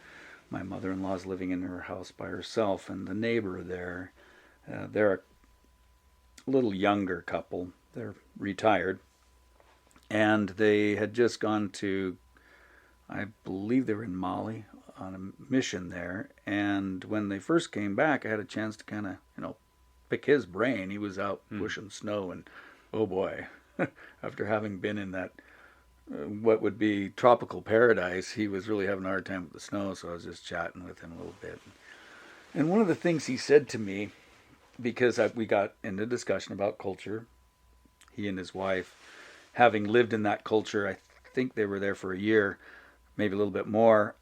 my mother-in-law is living in her house by herself, and the neighbor there, they're a little younger couple. They're retired, and they had just gone to, I believe they were in Mali on a mission there. And when they first came back, I had a chance to kind of, pick his brain. He was out pushing snow, and oh boy, after having been in that what would be tropical paradise, he was really having a hard time with the snow. So I was just chatting with him a little bit. And one of the things he said to me, because we got into discussion about culture, he and his wife, having lived in that culture, I think they were there for a year, maybe a little bit more.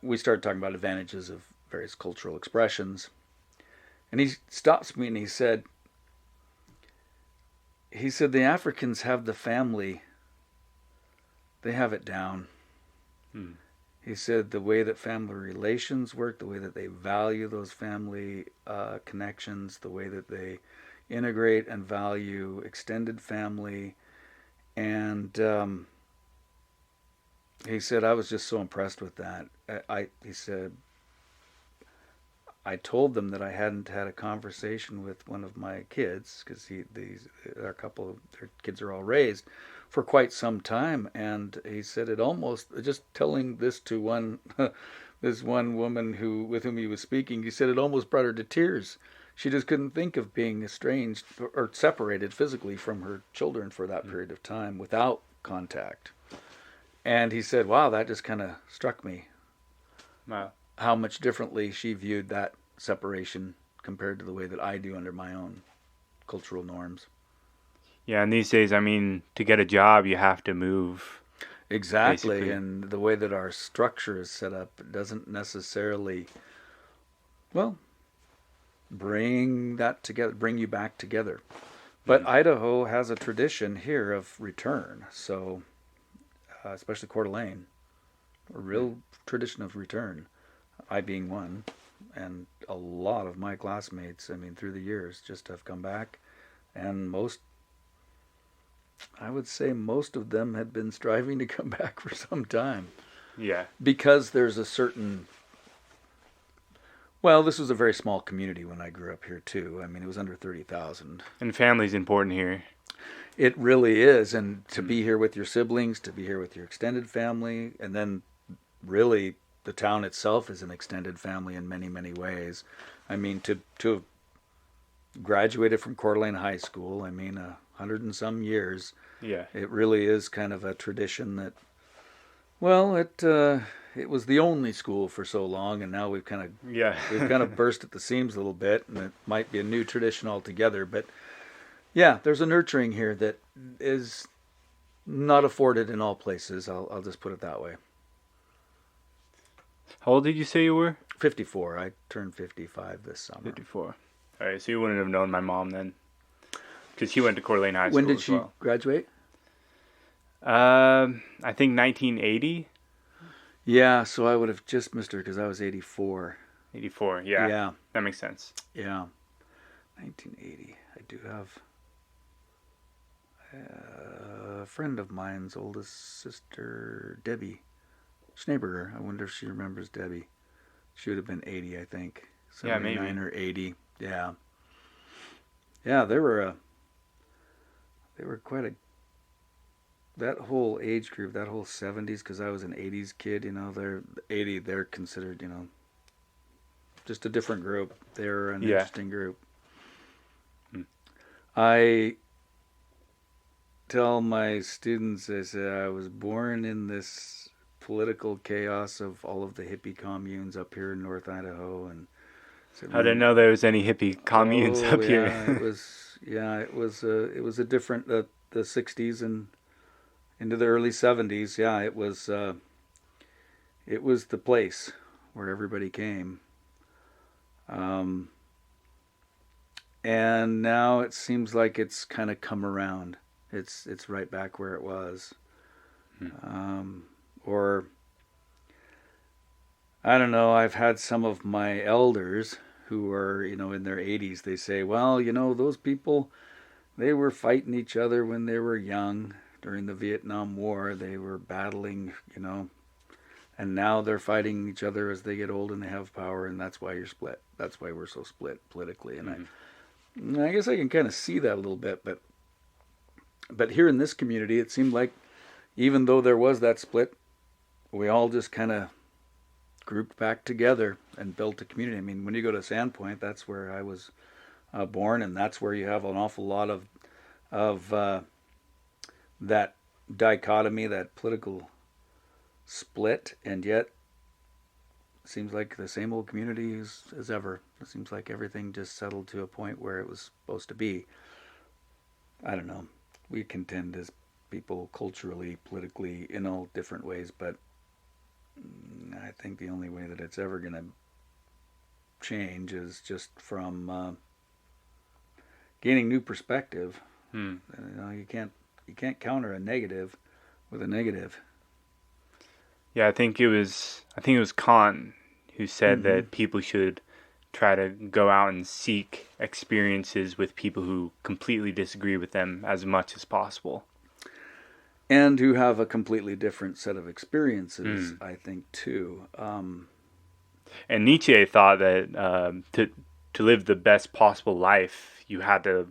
We started talking about advantages of various cultural expressions. And he stops me and he said, the Africans have the family, they have it down. He said the way that family relations work, the way that they value those family connections, the way that they integrate and value extended family. And he said, I was just so impressed with that. He said, I told them that I hadn't had a conversation with one of my kids, because a couple of their kids are all raised, for quite some time. And he said it almost, just telling this to this one woman with whom he was speaking, he said it almost brought her to tears. She just couldn't think of being estranged or separated physically from her children for that period of time without contact. And he said, wow, that just kind of struck me. Wow. How much differently she viewed that separation compared to the way that I do under my own cultural norms. Yeah, and these days, to get a job, you have to move. Exactly, Basically. And the way that our structure is set up doesn't necessarily, bring you back together. But Idaho has a tradition here of return, so especially Coeur d'Alene, a real tradition of return. I being one, and a lot of my classmates, through the years, just have come back, and I would say most of them had been striving to come back for some time. Yeah. Because there's a certain, this was a very small community when I grew up here too. It was under 30,000. And family's important here. It really is, and to be here with your siblings, to be here with your extended family, and then really the town itself is an extended family in many, many ways. To have graduated from Coeur d'Alene High School, 100 and some years. Yeah. It really is kind of a tradition that, it was the only school for so long, and now we've kind of burst at the seams a little bit, and it might be a new tradition altogether. But yeah, there's a nurturing here that is not afforded in all places. I'll just put it that way. How old did you say you were? 54. I turned 55 this summer. 54. All right, so you wouldn't have known my mom then, because she went to Coeur d'Alene High School. When did she graduate? I think 1980. Yeah, so I would have just missed her because I was 84. 84, yeah. Yeah. That makes sense. Yeah. 1980. I do have a friend of mine's oldest sister, Debbie Schneeberger. I wonder if she remembers Debbie. She would have been 80, I think. 79 yeah, maybe. Or 80. Yeah. Yeah, they were quite that whole age group, that whole 70s, because I was an 80s kid, they're considered, just a different group. They're an Yeah. interesting group. I tell my students, I say, I was born in this political chaos of all of the hippie communes up here in North Idaho, and I didn't know there was any hippie communes up yeah, here. it was a different the '60s and into the early '70s. Yeah, it was the place where everybody came. And now it seems like it's kind of come around. It's right back where it was. Or I don't know, I've had some of my elders who are, in their 80s, they say, well, those people, they were fighting each other when they were young during the Vietnam War. They were battling, and now they're fighting each other as they get old and they have power, and that's why you're split. That's why we're so split politically. And I guess I can kind of see that a little bit, but here in this community, it seemed like even though there was that split, we all just kind of grouped back together and built a community. I mean, when you go to Sandpoint, that's where I was born, and that's where you have an awful lot of that dichotomy, that political split, and yet it seems like the same old community as ever. It seems like everything just settled to a point where it was supposed to be. I don't know. We contend as people culturally, politically, in all different ways, but I think the only way that it's ever going to change is just from gaining new perspective. You can't counter a negative with a negative. Yeah, I think it was Kant who said that people should try to go out and seek experiences with people who completely disagree with them as much as possible. And who have a completely different set of experiences, I think, too. And Nietzsche thought that to live the best possible life, you had to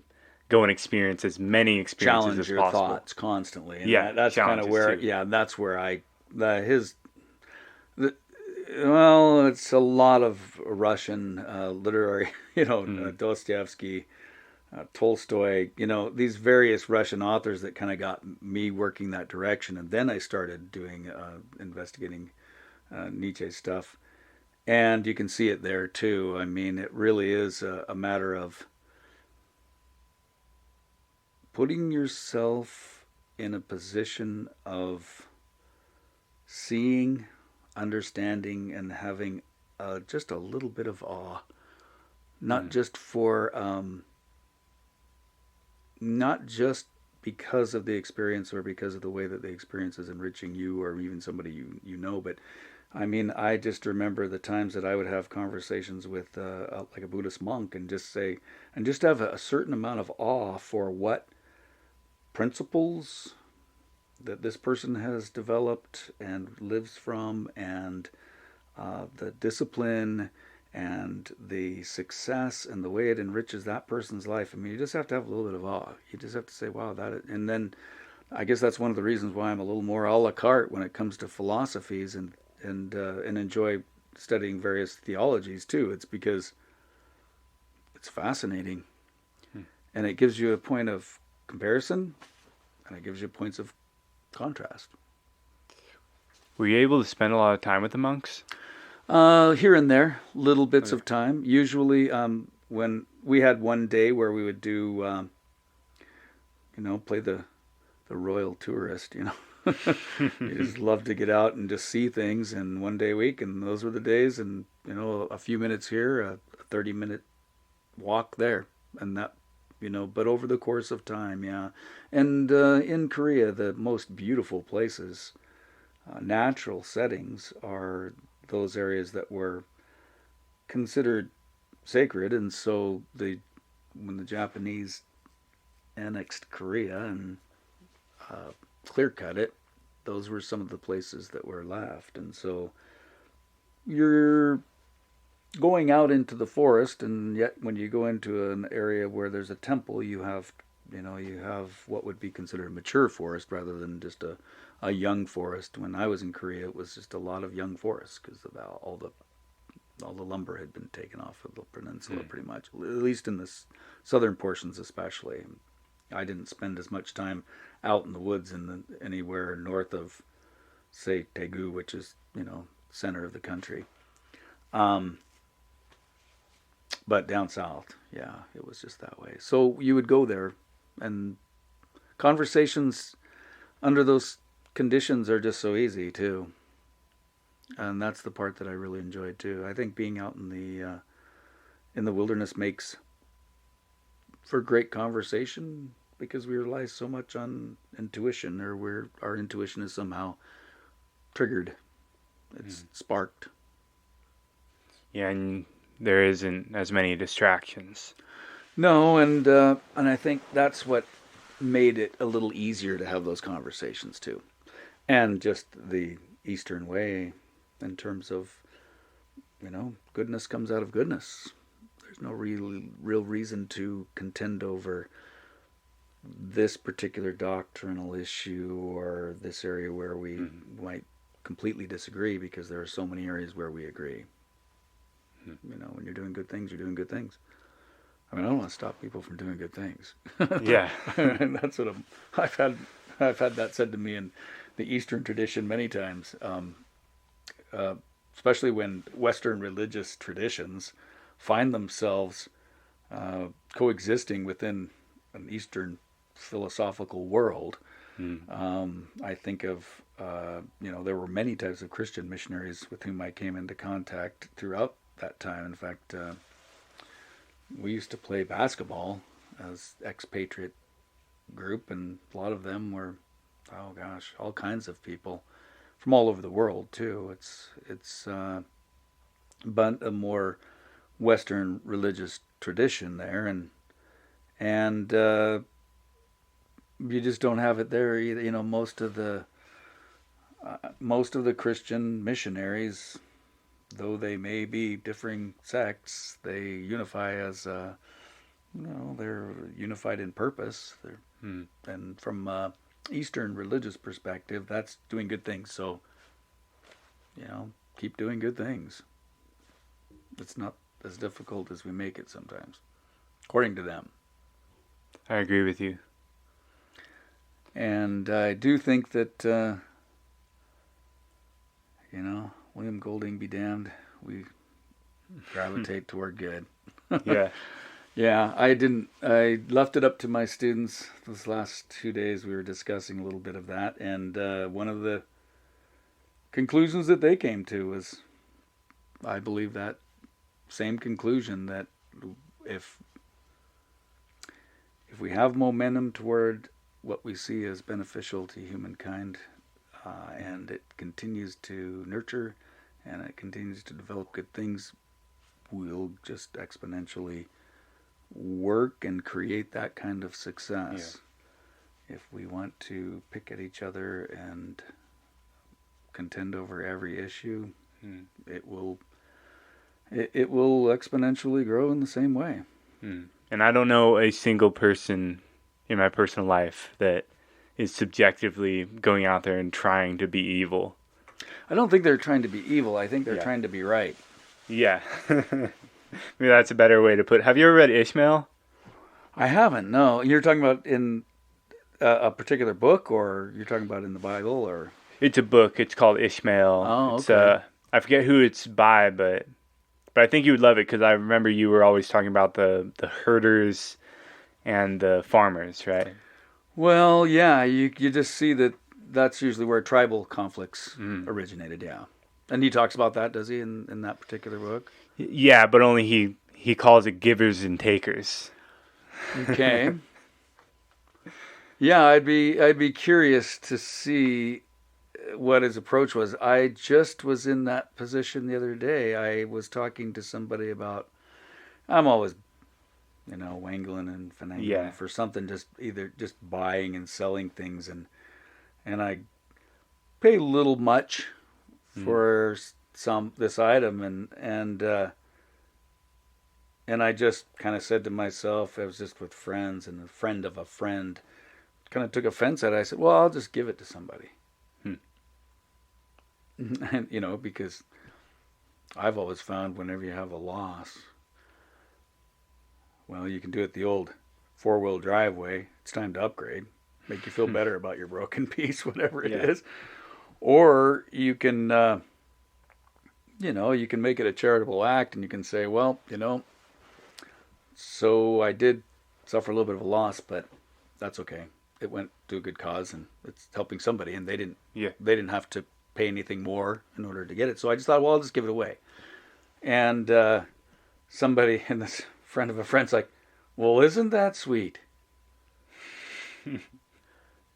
go and experience as many experiences as possible. Challenge your thoughts constantly. And yeah, that's kind of where, too. That's where it's a lot of Russian literary, Dostoevsky, Tolstoy, these various Russian authors that kind of got me working that direction. And then I started doing, investigating Nietzsche stuff. And you can see it there too. I mean, it really is a matter of putting yourself in a position of seeing, understanding, and having just a little bit of awe. Not just not just because of the experience or because of the way that the experience is enriching you or even somebody you know, but I mean, I just remember the times that I would have conversations with like a Buddhist monk and just have a certain amount of awe for what principles that this person has developed and lives from, and the discipline and the success and the way it enriches that person's life. I mean, you just have to have a little bit of awe. You just have to say, wow, and then I guess that's one of the reasons why I'm a little more a la carte when it comes to philosophies and enjoy studying various theologies too. It's because it's fascinating, and it gives you a point of comparison, and it gives you points of contrast. Were you able to spend a lot of time with the monks? Here and there, little bits of time. Usually, when we had one day where we would do, play the royal tourist, You just love to get out and just see things, and one day a week, and those were the days, and a few minutes here, a 30-minute walk there, and that, but over the course of time, yeah. And in Korea, the most beautiful places, natural settings, are those areas that were considered sacred, and so when the Japanese annexed Korea and clear-cut it, those were some of the places that were left. And so you're going out into the forest, and yet when you go into an area where there's a temple, you have what would be considered a mature forest rather than just a young forest. When I was in Korea, it was just a lot of young forests because of all the all the lumber had been taken off of the peninsula pretty much, at least in the southern portions especially. I didn't spend as much time out in the woods anywhere north of, say, Daegu, which is, center of the country. But down south, yeah, it was just that way. So you would go there, and conversations under those conditions are just so easy too. And that's the part that I really enjoyed too. I think being out in the wilderness makes for great conversation because we rely so much on intuition, or where our intuition is somehow triggered. It's sparked. Yeah, and there isn't as many distractions. No, and I think that's what made it a little easier to have those conversations too. And just the Eastern way in terms of, goodness comes out of goodness. There's no real reason to contend over this particular doctrinal issue or this area where we might completely disagree, because there are so many areas where we agree. When you're doing good things, you're doing good things. I mean, I don't want to stop people from doing good things. Yeah. And that's what I've had that said to me in the Eastern tradition many times, especially when Western religious traditions find themselves coexisting within an Eastern philosophical world. I think of, there were many types of Christian missionaries with whom I came into contact throughout that time. In fact, we used to play basketball as expatriate group, and a lot of them were, all kinds of people from all over the world too. It's but a more Western religious tradition there, and you just don't have it there either. Most of the Christian missionaries, though they may be differing sects, they unify as, they're unified in purpose. And from Eastern religious perspective, that's doing good things. So, keep doing good things. It's not as difficult as we make it sometimes, according to them. I agree with you. And I do think that, William Golding be damned, we gravitate toward good. Yeah. Yeah, I left it up to my students this last 2 days. We were discussing a little bit of that, and one of the conclusions that they came to was, I believe, that same conclusion, that if we have momentum toward what we see as beneficial to humankind, and it continues to nurture and it continues to develop good things, we'll just exponentially work and create that kind of success. Yeah. If we want to pick at each other and contend over every issue, it will exponentially grow in the same way. And I don't know a single person in my personal life that is subjectively going out there and trying to be evil. I don't think they're trying to be evil. I think they're trying to be right. Yeah. Maybe that's a better way to put it. Have you ever read Ishmael? I haven't, no. You're talking about in a particular book, or you're talking about in the Bible, or? It's a book. It's called Ishmael. Oh, okay. It's, I forget who it's by, but I think you would love it, because I remember you were always talking about the herders and the farmers, right? Well, yeah, you just see that's usually where tribal conflicts originated, yeah. And he talks about that, does he, in that particular book? Yeah, but only he calls it givers and takers. Okay. Yeah, I'd be curious to see what his approach was. I just was in that position the other day. I was talking to somebody about, I'm always, wangling and finagling for something, just buying and selling things, and I pay a little much for this item, and I just kind of said to myself, I was just with friends, and a friend of a friend kind of took offense at it. I said, well, I'll just give it to somebody. And, because I've always found whenever you have a loss, well, you can do it the old 4-wheel drive way. It's time to upgrade. Make you feel better about your broken piece, whatever it is. Or you can, you can make it a charitable act, and you can say, well, so I did suffer a little bit of a loss, but that's okay. It went to a good cause, and it's helping somebody, and they didn't have to pay anything more in order to get it. So I just thought, well, I'll just give it away. And somebody, and this friend of a friend's like, well, isn't that sweet?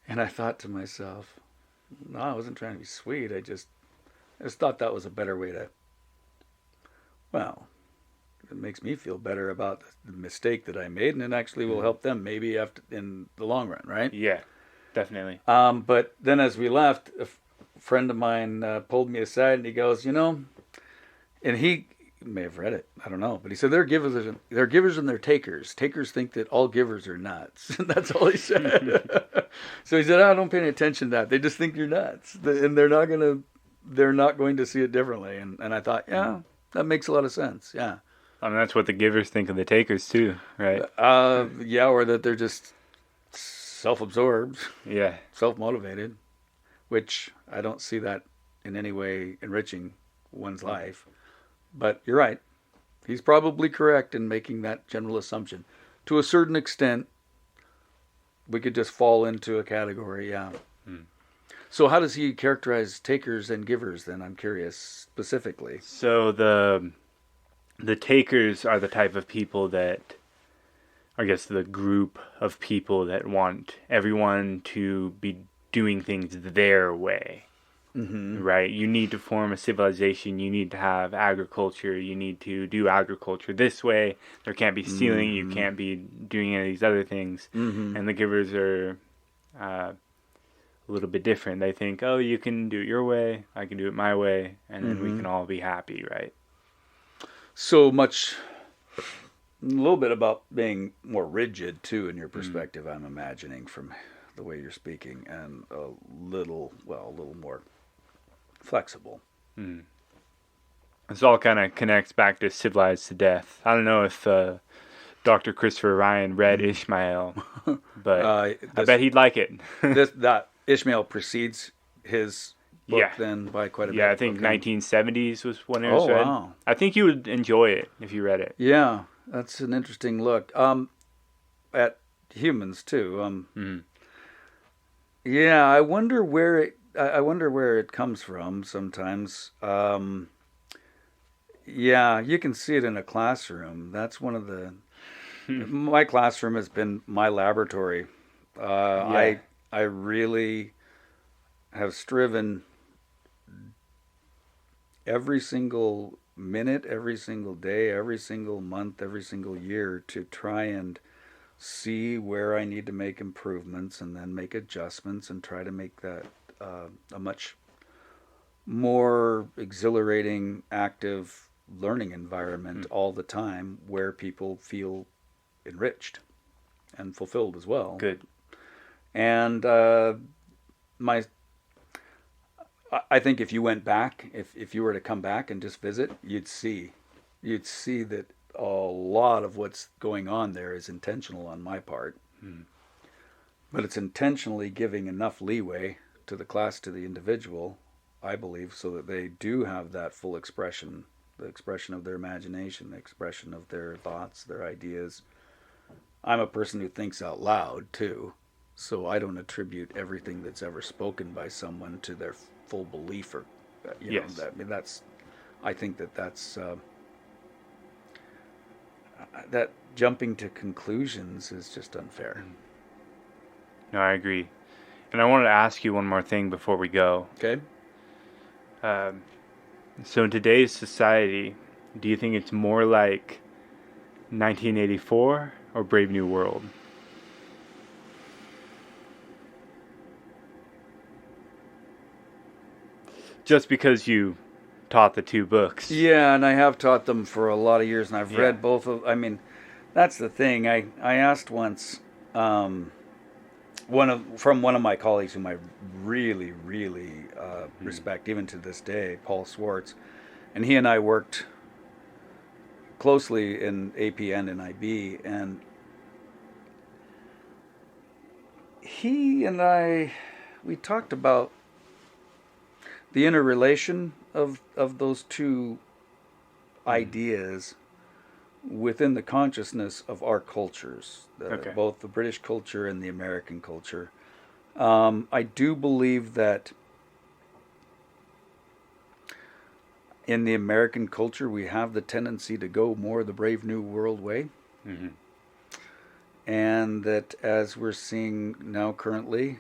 And I thought to myself, no, I wasn't trying to be sweet. I just thought that was a better way to, well, it makes me feel better about the mistake that I made, and it actually will help them maybe in the long run, right? Yeah, definitely. But then as we left, a friend of mine pulled me aside, and he goes, and he may have read it, I don't know, but he said they're givers and they're takers. Takers think that all givers are nuts. That's all he said. So he said, I don't pay any attention to that. They just think you're nuts, and they're not going to see it differently. And I thought, yeah, that makes a lot of sense. Yeah. I mean, that's what the givers think of the takers too, right? Yeah, or that they're just self-absorbed, yeah, self-motivated, which I don't see that in any way enriching one's life. But you're right. He's probably correct in making that general assumption. To a certain extent, we could just fall into a category, yeah. So how does he characterize takers and givers then? I'm curious specifically. So the takers are the type of people that, I guess, the group of people that want everyone to be doing things their way. Mm-hmm. Right? You need to form a civilization. You need to have agriculture. You need to do agriculture this way. There can't be stealing. Mm-hmm. You can't be doing any of these other things. Mm-hmm. And the givers are a little bit different. They think, oh, you can do it your way. I can do it my way. And then we can all be happy, right? So much, a little bit about being more rigid, too, in your perspective, I'm imagining, from the way you're speaking, and a little more flexible. This all kind of connects back to Civilized to Death. I don't know if Dr. Christopher Ryan read Ishmael, but I bet he'd like it. That Ishmael precedes his book then by quite a bit. Yeah, I think 1970s was when it was read. Wow. I think you would enjoy it if you read it. Yeah, that's an interesting look. At humans, too. Yeah, I wonder where it comes from sometimes. Yeah, you can see it in a classroom. That's one of the... My classroom has been my laboratory. I really have striven every single minute, every single day, every single month, every single year to try and see where I need to make improvements and then make adjustments and try to make that a much more exhilarating, active learning environment all the time where people feel enriched and fulfilled as well. Good. And I think if you went back, if you were to come back and just visit, you'd see that a lot of what's going on there is intentional on my part. But it's intentionally giving enough leeway to the class, to the individual, I believe, so that they do have that full expression, the expression of their imagination, the expression of their thoughts, their ideas. I'm a person who thinks out loud, too, so I don't attribute everything that's ever spoken by someone to their full belief or, yes. I think that's that jumping to conclusions is just unfair. No, I agree. And I wanted to ask you one more thing before we go. Okay. So in today's society, do you think it's more like 1984 or Brave New World? Just because you taught the two books. Yeah, and I have taught them for a lot of years, and I've read both of. I mean, that's the thing. I asked once one of my colleagues whom I really respect, even to this day, Paul Swartz, And he and I worked closely in APN and IB, and he and I, we talked about the interrelation of those two ideas within the consciousness of our cultures, both the British culture and the American culture. I do believe that in the American culture, we have the tendency to go more the Brave New World way. Mm-hmm. And that as we're seeing now currently,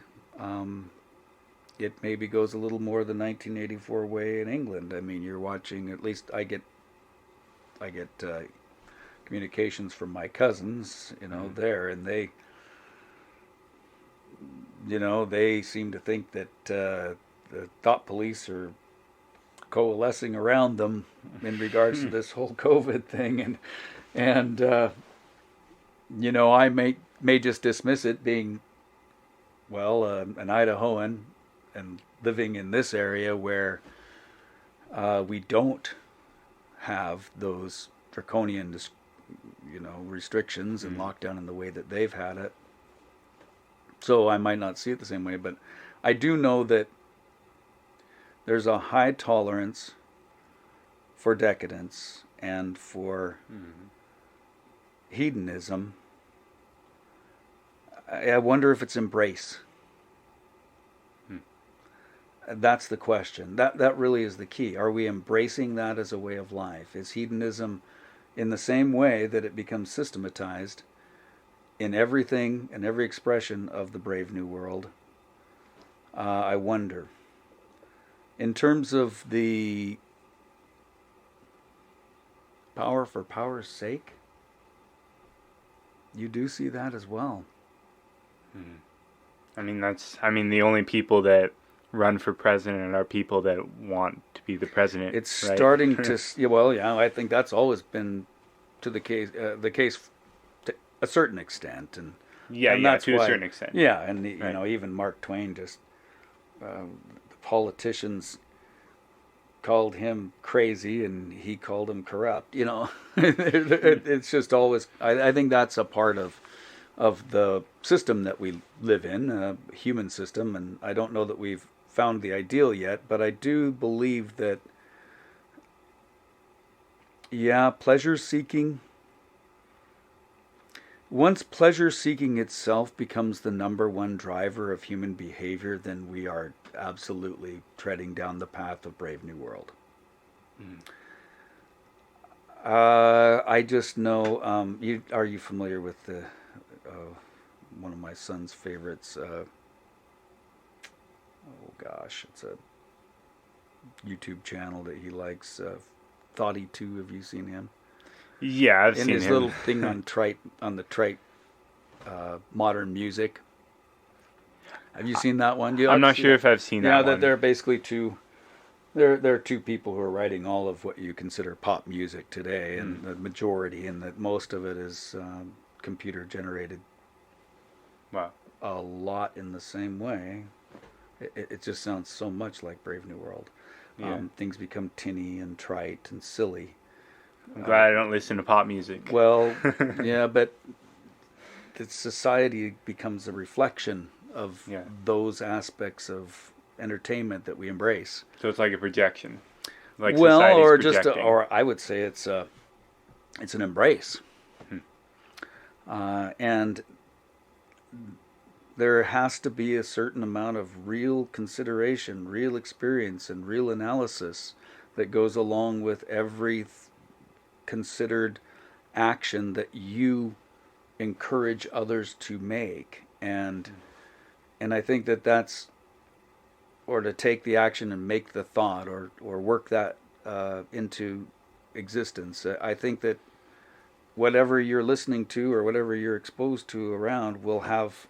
it maybe goes a little more the 1984 way in England. I mean, you're watching, at least I get communications from my cousins, there, and they seem to think that the thought police are coalescing around them in regards to this whole COVID thing, and I may just dismiss it being, well, an Idahoan and living in this area where we don't have those draconian, restrictions and lockdown in the way that they've had it. So I might not see it the same way, but I do know that there's a high tolerance for decadence and for hedonism. I wonder if it's embrace. That's the question. That really is the key. Are we embracing that as a way of life? Is hedonism, in the same way that it becomes systematized in everything and every expression of the Brave New World? I wonder. In terms of the power for power's sake, you do see that as well. I mean, the only people that run for president are people that want to be the president. It's right? starting to, I think that's always been the case to a certain extent, and that's to why, a certain extent. Yeah, and even Mark Twain just the politicians called him crazy, and he called him corrupt. It's just always. I think that's a part of the system that we live in, a human system, and I don't know that we've found the ideal yet, but I do believe that, pleasure seeking. Once pleasure seeking itself becomes the number one driver of human behavior, then we are absolutely treading down the path of Brave New World. I just know, are you familiar with the one of my son's favorites? It's a YouTube channel that he likes. Thoughty2, have you seen him? Yeah, I've seen him. In his little thing on the trite modern music. Have you seen that one? I'm not sure if I've seen that one. Yeah, they're basically there are two people who are writing all of what you consider pop music today, and the majority, and that most of it is computer generated. Wow. A lot in the same way. It just sounds so much like Brave New World. Yeah. Things become tinny and trite and silly. I'm glad I don't listen to pop music. Well, yeah, but the society becomes a reflection of those aspects of entertainment that we embrace. So it's like a projection. Like or projecting. or I would say it's an embrace. And there has to be a certain amount of real consideration, real experience, and real analysis that goes along with every considered action that you encourage others to make. And I think that's, or to take the action and make the thought, or work that into existence. I think that whatever you're listening to or whatever you're exposed to around will have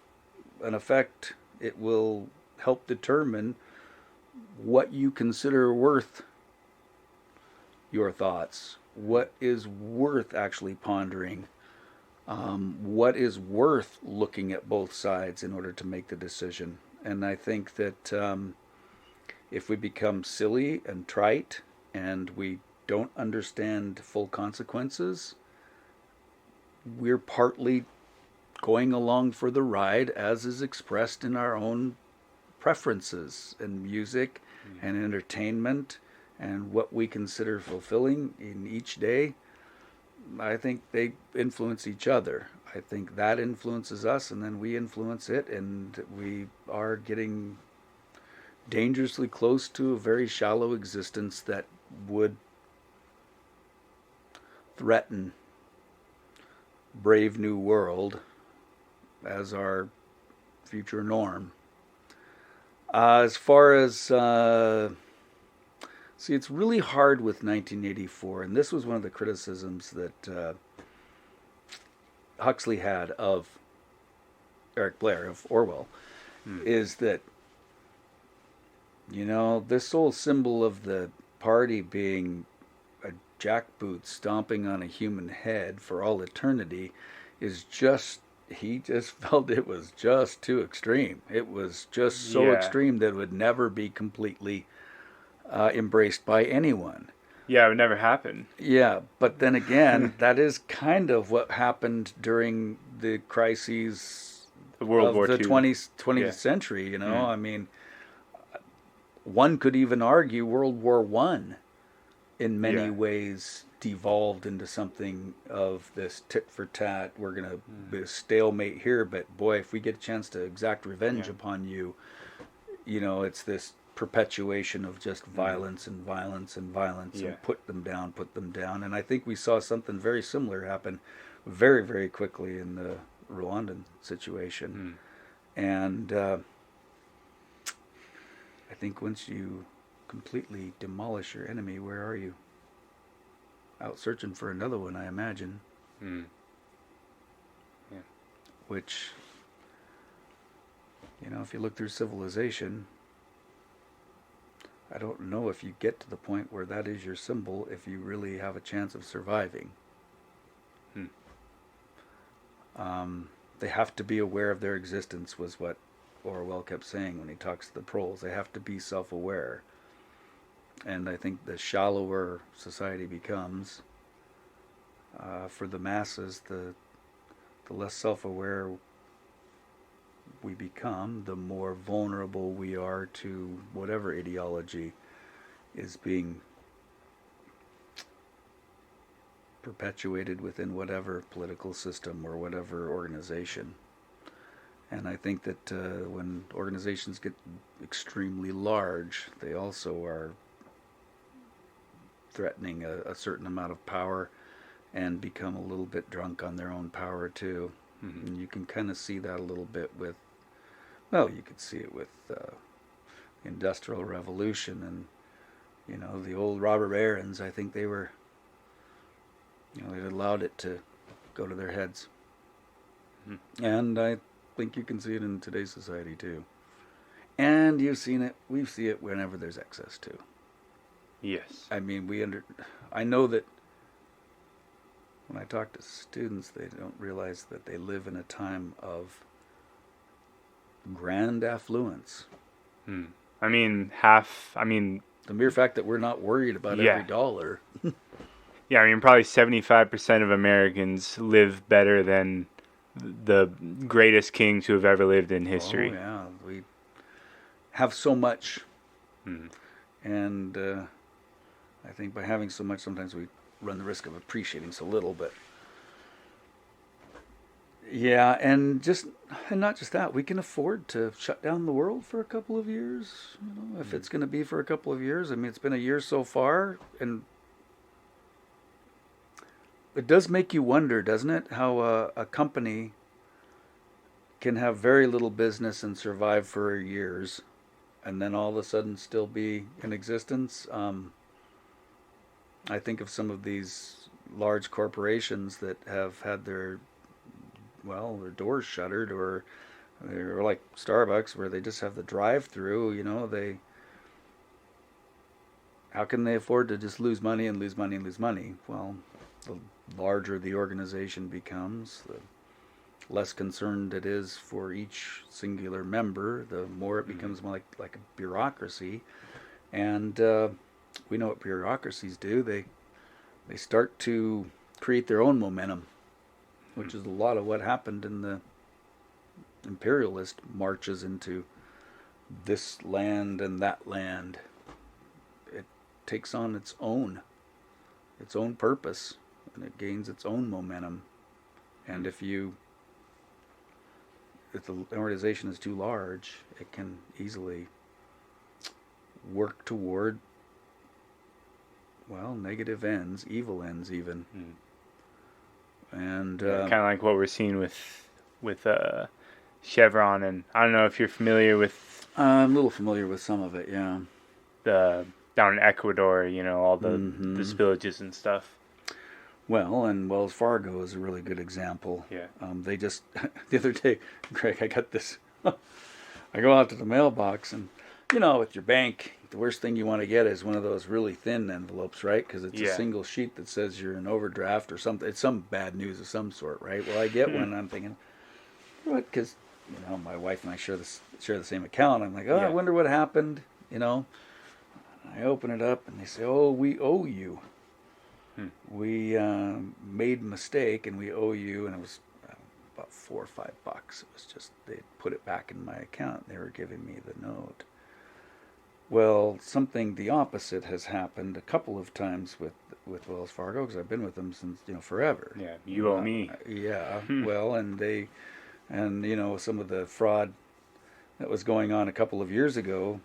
an effect. It will help determine what you consider worth your thoughts, what is worth actually pondering, what is worth looking at both sides in order to make the decision. And I think that if we become silly and trite, and we don't understand full consequences, we're partly going along for the ride as is expressed in our own preferences and music and entertainment and what we consider fulfilling in each day. I think they influence each other. I think that influences us, and then we influence it, and we are getting dangerously close to a very shallow existence that would threaten Brave New World as our future norm. As far as see, it's really hard with 1984, and this was one of the criticisms that Huxley had of Eric Blair, of Orwell, is that, you know, this whole symbol of the party being a jackboot stomping on a human head for all eternity is just, he just felt it was just too extreme. It was just so extreme that it would never be completely embraced by anyone. Yeah, it would never happen. Yeah, but then again, that is kind of what happened during the crises The World of War the II. 20th century, you know? I mean, one could even argue World War One in many ways devolved into something of this tit for tat. We're going to be a stalemate here, but boy, if we get a chance to exact revenge upon you, you know, it's this perpetuation of just violence and violence and violence and put them down. And I think we saw something very similar happen very, very quickly in the Rwandan situation. And I think once you completely demolish your enemy, where are you? Out searching for another one, I imagine. Which, you know, if you look through civilization, I don't know if you get to the point where that is your symbol if you really have a chance of surviving. They have to be aware of their existence, was what Orwell kept saying when he talks to the proles. They have to be self-aware. And I think the shallower society becomes, for the masses, the less self-aware we become, the more vulnerable we are to whatever ideology is being perpetuated within whatever political system or whatever organization. And I think that when organizations get extremely large, they also are threatening a certain amount of power and become a little bit drunk on their own power too. And you can kind of see that a little bit with, well, you could see it with the Industrial Revolution and, you know, the old robber barons. I think they were, you know, they allowed it to go to their heads. And I think you can see it in today's society too. And you've seen it, we see it whenever there's excess too. Yes. I mean, I know that when I talk to students, they don't realize that they live in a time of grand affluence. I mean, the mere fact that we're not worried about every dollar. Yeah, I mean, probably 75% of Americans live better than the greatest kings who have ever lived in history. Oh, yeah. We have so much. And I think by having so much, sometimes we run the risk of appreciating so little. But yeah, and not just that, we can afford to shut down the world for a couple of years. You know, if it's going to be for a couple of years. I mean, it's been a year so far, and it does make you wonder, doesn't it, how a company can have very little business and survive for years, and then all of a sudden still be in existence. I think of some of these large corporations that have had their doors shuttered, or they're like Starbucks, where they just have the drive-through. You know, how can they afford to just lose money and lose money and lose money? Well, the larger the organization becomes, the less concerned it is for each singular member, the more it becomes more like a bureaucracy. And we know what bureaucracies do. They they start to create their own momentum, which is a lot of what happened in the imperialist marches into this land and that land. It takes on its own purpose, and it gains its own momentum. And if the organization is too large, it can easily work toward, well, negative ends, evil ends even. And kind of like what we're seeing with Chevron, and I don't know if you're familiar with. I'm a little familiar with some of it, yeah. Down in Ecuador, all the spillages and stuff. Well, and Wells Fargo is a really good example. Yeah. They just, the other day, Greg, I got this. I go out to the mailbox, and, with your bank, the worst thing you want to get is one of those really thin envelopes, right? Because it's a single sheet that says you're in overdraft or something. It's some bad news of some sort, right? Well, I get one, and I'm thinking, what? Because, my wife and I share the same account. I'm like, I wonder what happened, I open it up, and they say, we owe you. We made a mistake, and we owe you, and it was about $4 or $5. It was just, they put it back in my account. They were giving me the note. Well, something the opposite has happened a couple of times with Wells Fargo, because I've been with them since, forever. Yeah, you owe me. Yeah, well, and some of the fraud that was going on a couple of years ago.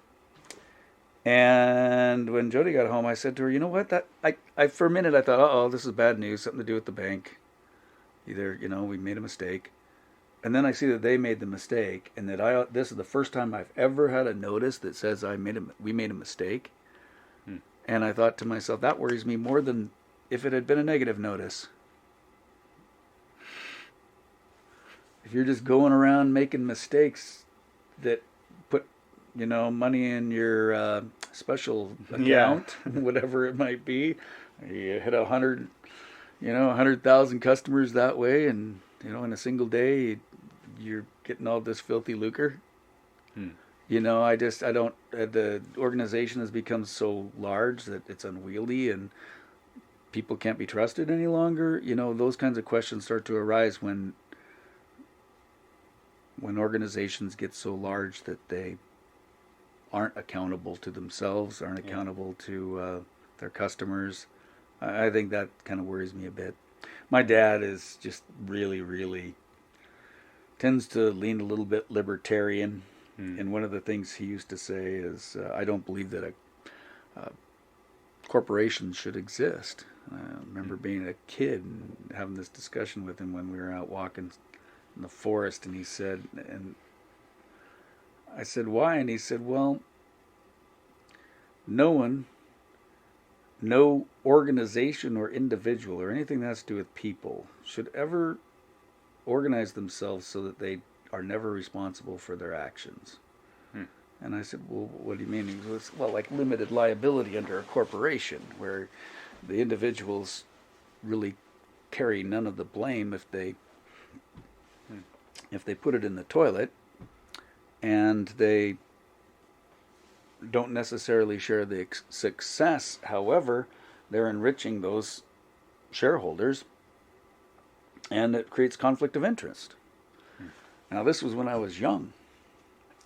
And when Jody got home, I said to her, you know what? I for a minute I thought, this is bad news, something to do with the bank. Either, we made a mistake. And then I see that they made the mistake, and that this is the first time I've ever had a notice that says we made a mistake. And I thought to myself, that worries me more than if it had been a negative notice. If you're just going around making mistakes that put, money in your special account, whatever it might be, you hit 100,000 customers that way, and in a single day you're getting all this filthy lucre. The organization has become so large that it's unwieldy and people can't be trusted any longer. Those kinds of questions start to arise when organizations get so large that they aren't accountable to themselves, aren't accountable to their customers. I think that kind of worries me a bit. My dad is just really, really tends to lean a little bit libertarian. And one of the things he used to say is, I don't believe that a corporation should exist. I remember being a kid and having this discussion with him when we were out walking in the forest, and he said, and I said, why? And he said, well, no organization or individual or anything that has to do with people should ever organize themselves so that they are never responsible for their actions. And I said, well, what do you mean? He goes, well, like limited liability under a corporation, where the individuals really carry none of the blame if they put it in the toilet, and they don't necessarily share the success. However, they're enriching those shareholders, and it creates conflict of interest. Now, this was when I was young,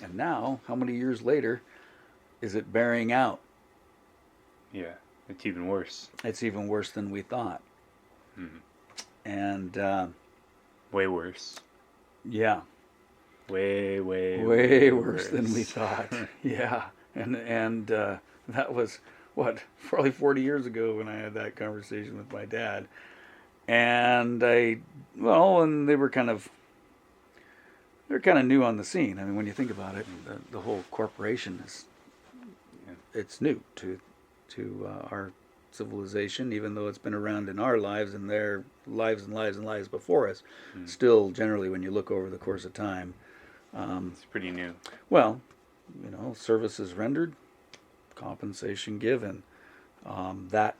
and now, how many years later, is it bearing out? Yeah, it's even worse. It's even worse than we thought. And way worse. Yeah. Way worse than we thought. Yeah. And that was, probably 40 years ago when I had that conversation with my dad. And they were kind of new on the scene. I mean, when you think about it, the whole corporation it's new to our civilization, even though it's been around in our lives and their lives and lives and lives before us. Still, generally, when you look over the course of time, it's pretty new. Well, services rendered, compensation given. That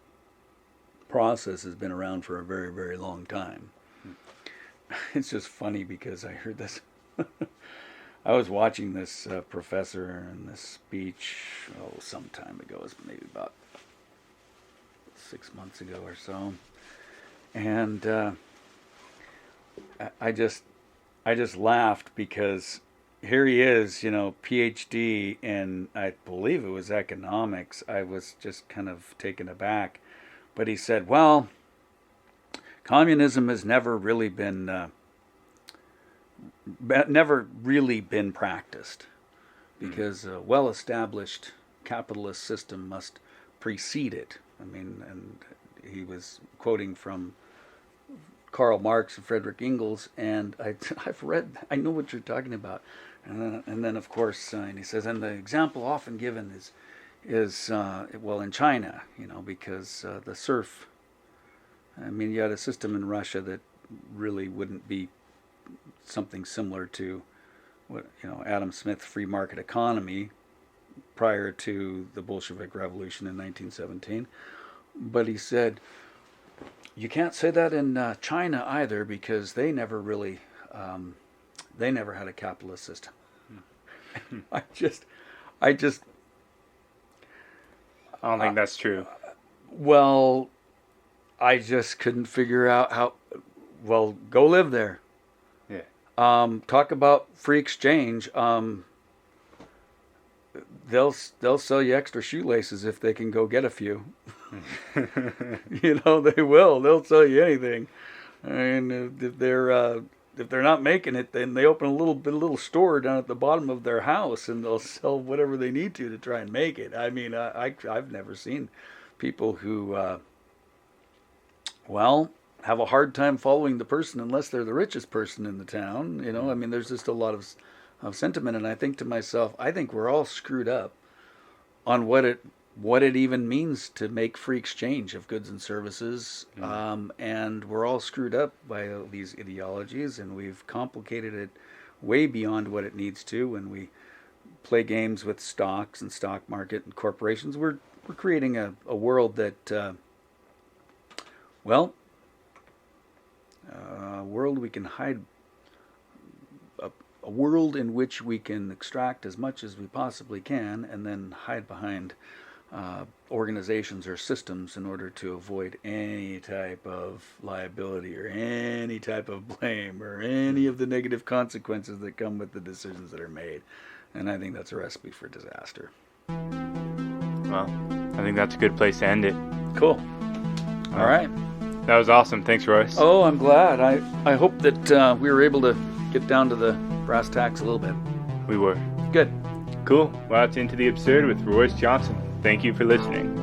process has been around for a very, very long time. It's just funny because I heard this. I was watching this professor in this speech some time ago. It was maybe about 6 months ago or so, and I just laughed because here he is, PhD in, I believe it was economics. I was just kind of taken aback, but he said, well, communism has never really been practiced because a well-established capitalist system must precede it. I mean, and he was quoting from Karl Marx and Friedrich Engels, and I've read, I know what you're talking about. And then of course, and he says, and the example often given is in China, because the serf. I mean, you had a system in Russia that really wouldn't be something similar to what Adam Smith's free market economy prior to the Bolshevik Revolution in 1917. But he said, you can't say that in China either, because they never really, they never had a capitalist system. I don't think that's true. Well, I just couldn't figure out how. Well, go live there. Yeah. Talk about free exchange. They'll sell you extra shoelaces if they can go get a few. They will. They'll sell you anything. And if they're not making it, then they open a little store down at the bottom of their house, and they'll sell whatever they need to try and make it. I mean, I've never seen people who have a hard time following the person unless they're the richest person in the town. I mean, there's just a lot of sentiment, and I think to myself, I think we're all screwed up on what it even means to make free exchange of goods and services, and we're all screwed up by these ideologies, and we've complicated it way beyond what it needs to. When we play games with stocks and stock market and corporations, we're creating a world that, a world we can hide. A world in which we can extract as much as we possibly can and then hide behind organizations or systems in order to avoid any type of liability or any type of blame or any of the negative consequences that come with the decisions that are made. And I think that's a recipe for disaster. Well, I think that's a good place to end it. Cool. All right. That was awesome. Thanks, Royce. Oh, I'm glad. I hope that we were able to get down to the brass tacks a little bit. We were. Good. Cool. Well, that's Into the Absurd with Royce Johnson. Thank you for listening.